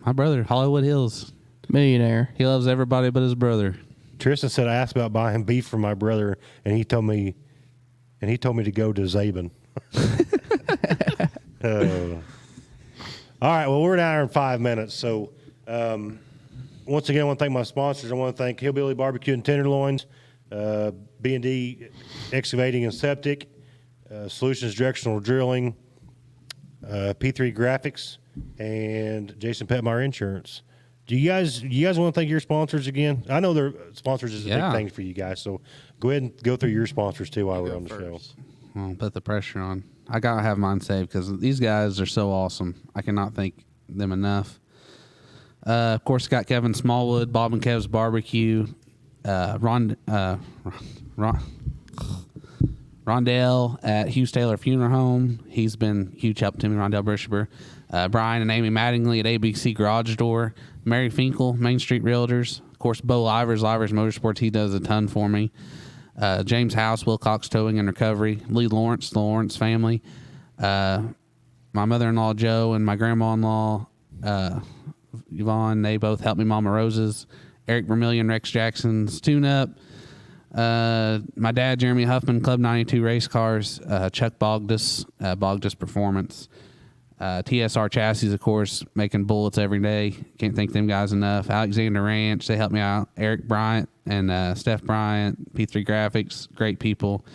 My brother, Hollywood Hills. millionaire. He loves everybody but his brother. Tristan said I asked about buying beef for my brother, and he told me to go to Zabin. All right, well, we're an hour and 5 minutes. So, once again, I want to thank my sponsors. I want to thank Hillbilly Barbecue and Tenderloins, B&D Excavating and Septic, Solutions Directional Drilling, P3 Graphics, and Jason Petmeyer Insurance. Do you guys want to thank your sponsors again? I know their sponsors is a Yeah. big thing for you guys, so go ahead and go through your sponsors too while we're on the show. Well, put the pressure on. I gotta have mine saved because these guys are so awesome. I cannot thank them enough. Of course, got Kevin Smallwood, Bob and Kev's Barbecue, Rondell at Hughes Taylor Funeral Home. He's been huge help to me. Rondell Brishaber, Brian and Amy Mattingly at ABC Garage Door, Mary Finkel, Main Street Realtors. Of course, Bo Livers Motorsports. He does a ton for me. James House, Wilcox Towing and Recovery, Lee Lawrence, the Lawrence family, my mother-in-law Joe, and my grandma-in-law Yvonne. They both helped me. Mama Roses, Eric Vermillion, Rex Jackson's Tune-Up, my dad Jeremy Huffman, Club 92 Race Cars, Chuck Bogdus Performance, TSR Chassis, of course, making bullets every day. Can't thank them guys enough. Alexander Ranch, they helped me out. Eric Bryant and Steph Bryant, P3 Graphics, great people.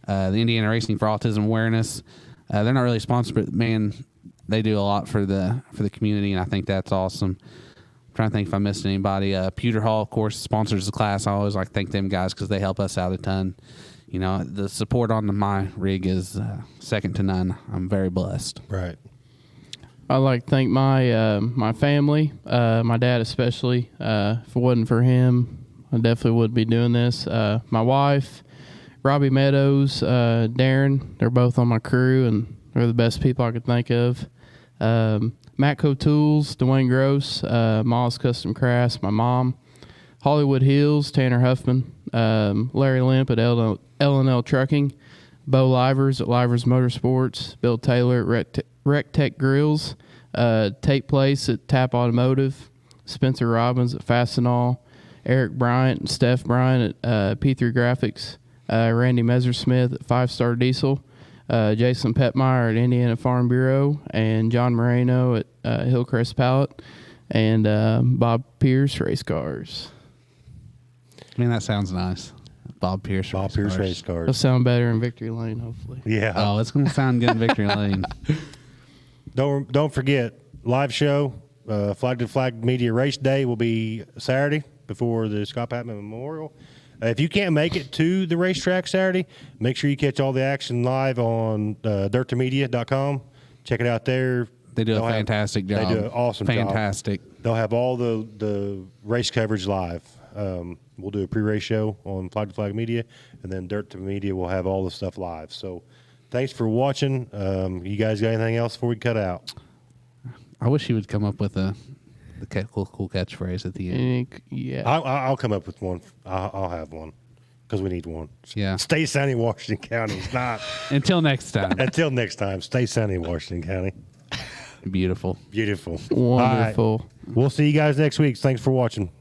The Indiana Racing for Autism Awareness. They're not really sponsored, but man, they do a lot for the community, and I think that's awesome. I'm trying to think if I missed anybody. Pewter Hall, of course, sponsors the class. I always like to thank them guys because they help us out a ton. You know, the support on my rig is second to none. I'm very blessed. Right. I'd like to thank my family, my dad especially. If it wasn't for him, I definitely wouldn't be doing this. My wife, Robbie Meadows, Darren, they're both on my crew, and they're the best people I could think of. Matco Tools, Dwayne Gross, Moss Custom Crafts, my mom, Hollywood Hills, Tanner Huffman, Larry Limp at L&L Trucking, Bo Livers at Livers Motorsports, Bill Taylor at Rec Tech Grills, Tate Place at Tap Automotive, Spencer Robbins at Fastenal, Eric Bryant and Steph Bryant at P3 Graphics, Randy Messersmith at 5 Star Diesel, Jason Petmeyer at Indiana Farm Bureau, and John Moreno at Hillcrest Pallet, and Bob Pierce Race Cars. I mean, that sounds nice. Bob Pierce Race It'll Cars. sound better in Victory Lane, hopefully. Yeah. Oh, it's going to sound good in Victory Lane. Don't forget, live show, Flag to Flag Media Race Day will be Saturday before the Scott Patman Memorial. If you can't make it to the racetrack Saturday, make sure you catch all the action live on dirttomedia.com. Check it out there. They do a fantastic job. They do an awesome job. Fantastic. They'll have all the race coverage live. We'll do a pre-race show on Flag to Flag Media, and then Dirt to Media will have all the stuff live. So thanks for watching. You guys got anything else before we cut out? I wish you would come up with the cool catchphrase at the end. Yeah. I'll come up with one. I'll have one because we need one. Yeah. Stay sunny, Washington County. It's not. Until next time. Until next time, stay sunny, Washington County. Beautiful. Beautiful. Wonderful. All right. We'll see you guys next week. Thanks for watching.